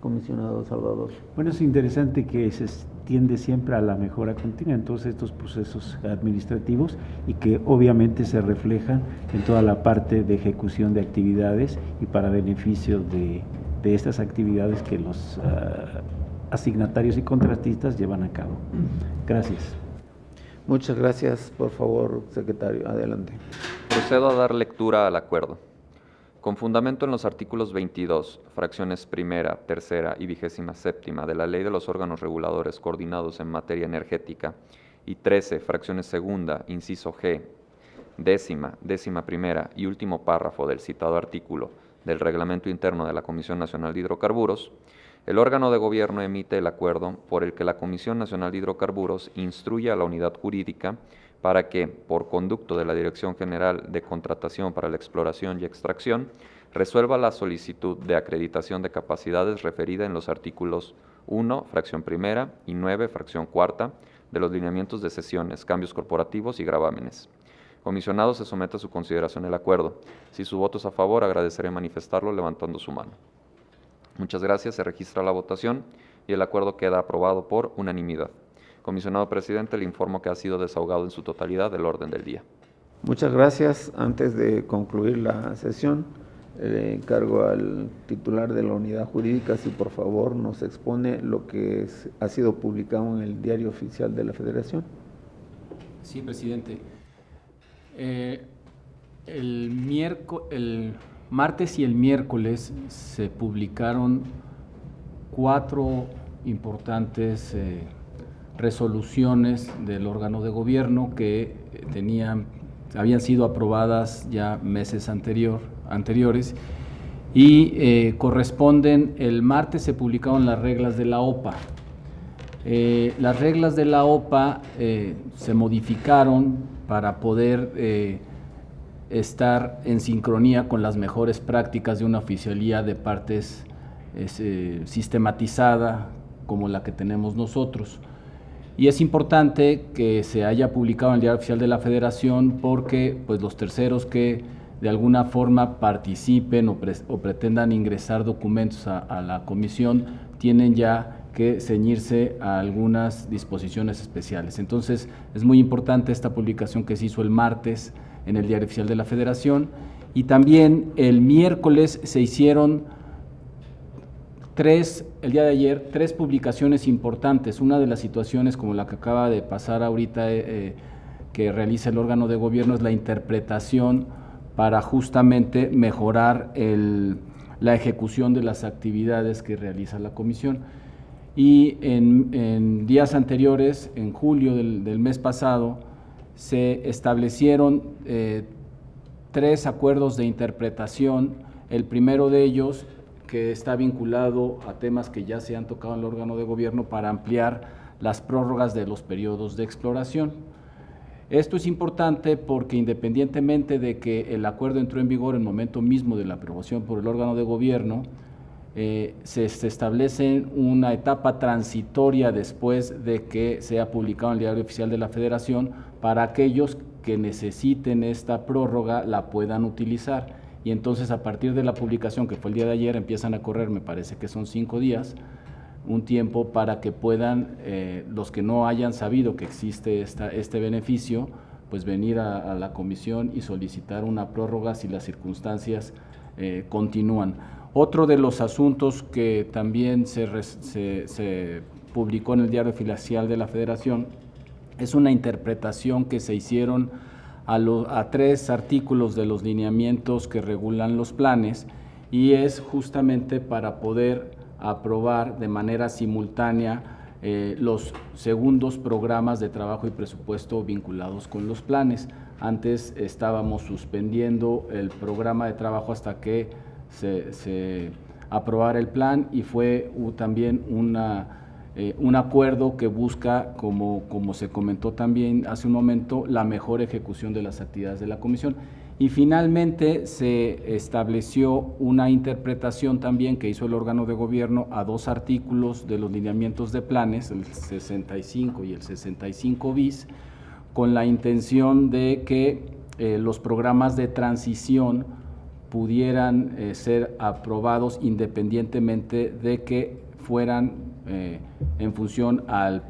Comisionado Salvador. Bueno, es interesante que se tiende siempre a la mejora continua en todos estos procesos administrativos y que obviamente se reflejan en toda la parte de ejecución de actividades y para beneficio de estas actividades que los asignatarios y contratistas llevan a cabo. Gracias. Muchas gracias. Por favor, secretario, adelante. Procedo a dar lectura al acuerdo. Con fundamento en los artículos 22, fracciones primera, tercera y 27ª de la Ley de los Órganos Reguladores Coordinados en Materia Energética y 13, fracciones segunda, inciso G, décima primera y último párrafo del citado artículo del Reglamento Interno de la Comisión Nacional de Hidrocarburos, el órgano de gobierno emite el acuerdo por el que la Comisión Nacional de Hidrocarburos instruye a la unidad jurídica para que, por conducto de la Dirección General de Contratación para la Exploración y Extracción, resuelva la solicitud de acreditación de capacidades referida en los artículos 1, fracción primera, y 9, fracción cuarta, de los lineamientos de sesiones, cambios corporativos y gravámenes. Comisionado, se somete a su consideración el acuerdo. Si su voto es a favor, agradeceré manifestarlo levantando su mano. Muchas gracias. Se registra la votación y el acuerdo queda aprobado por unanimidad. Comisionado presidente, le informo que ha sido desahogado en su totalidad el orden del día. Muchas gracias. Antes de concluir la sesión, le encargo al titular de la unidad jurídica si por favor nos expone lo que ha sido publicado en el Diario Oficial de la Federación. Sí, presidente. El martes y el miércoles se publicaron 4 importantes resoluciones del órgano de gobierno que habían sido aprobadas ya meses anteriores y corresponden. El martes se publicaron las reglas de la OPA. Las reglas de la OPA se modificaron para poder estar en sincronía con las mejores prácticas de una oficialía de partes sistematizada como la que tenemos nosotros. Y es importante que se haya publicado en el Diario Oficial de la Federación porque pues, los terceros que de alguna forma participen o pretendan ingresar documentos a la comisión tienen ya que ceñirse a algunas disposiciones especiales. Entonces, es muy importante esta publicación que se hizo el martes en el Diario Oficial de la Federación, y también el miércoles se hicieron el día de ayer, 3 publicaciones importantes. Una de las situaciones como la que acaba de pasar ahorita que realiza el órgano de gobierno es la interpretación para justamente mejorar la ejecución de las actividades que realiza la comisión. y en días anteriores, en julio del mes pasado, se establecieron 3 acuerdos de interpretación. El primero de ellos, que está vinculado a temas que ya se han tocado en el órgano de gobierno para ampliar las prórrogas de los periodos de exploración. Esto es importante porque independientemente de que el acuerdo entró en vigor en el momento mismo de la aprobación por el órgano de gobierno, se establece una etapa transitoria después de que sea publicado en el Diario Oficial de la Federación para aquellos que necesiten esta prórroga la puedan utilizar. Y entonces a partir de la publicación, que fue el día de ayer, empiezan a correr, me parece que son 5 días, un tiempo para que puedan, los que no hayan sabido que existe este beneficio, pues venir a la comisión y solicitar una prórroga si las circunstancias continúan. Otro de los asuntos que también se publicó en el Diario Oficial de la Federación es una interpretación que se hicieron a 3 artículos de los lineamientos que regulan los planes, y es justamente para poder aprobar de manera simultánea los segundos programas de trabajo y presupuesto vinculados con los planes. Antes estábamos suspendiendo el programa de trabajo hasta que se aprobara el plan, y fue también un acuerdo que busca, como se comentó también hace un momento, la mejor ejecución de las actividades de la comisión. Y finalmente se estableció una interpretación también que hizo el órgano de gobierno a 2 artículos de los lineamientos de planes, el 65 y el 65 bis, con la intención de que los programas de transición pudieran ser aprobados independientemente de que fueran en función a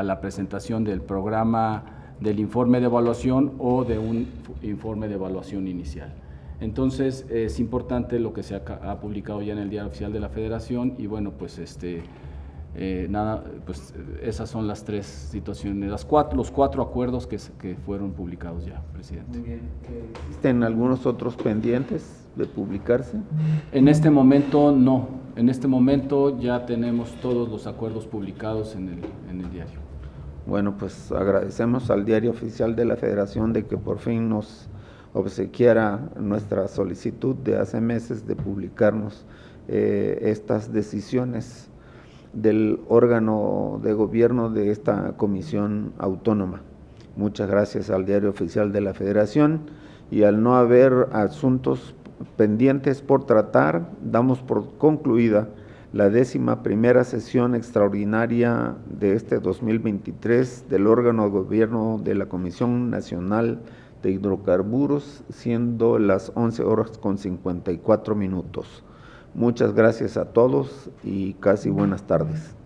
la presentación del programa, del informe de evaluación o de un informe de evaluación inicial. Entonces es importante lo que se ha publicado ya en el Diario Oficial de la Federación, y bueno, pues esas son las 3 situaciones, los 4 acuerdos que fueron publicados ya, presidente. Muy bien. ¿Existen algunos otros pendientes de publicarse? En este momento no, en este momento ya tenemos todos los acuerdos publicados en el diario. Bueno, pues agradecemos al Diario Oficial de la Federación de que por fin nos obsequiara nuestra solicitud de hace meses de publicarnos estas decisiones del órgano de gobierno de esta comisión autónoma. Muchas gracias al Diario Oficial de la Federación, y al no haber asuntos pendientes por tratar, damos por concluida la 11ª sesión extraordinaria de este 2023 del órgano de gobierno de la Comisión Nacional de Hidrocarburos, siendo las 11:54. Muchas gracias a todos y casi buenas tardes.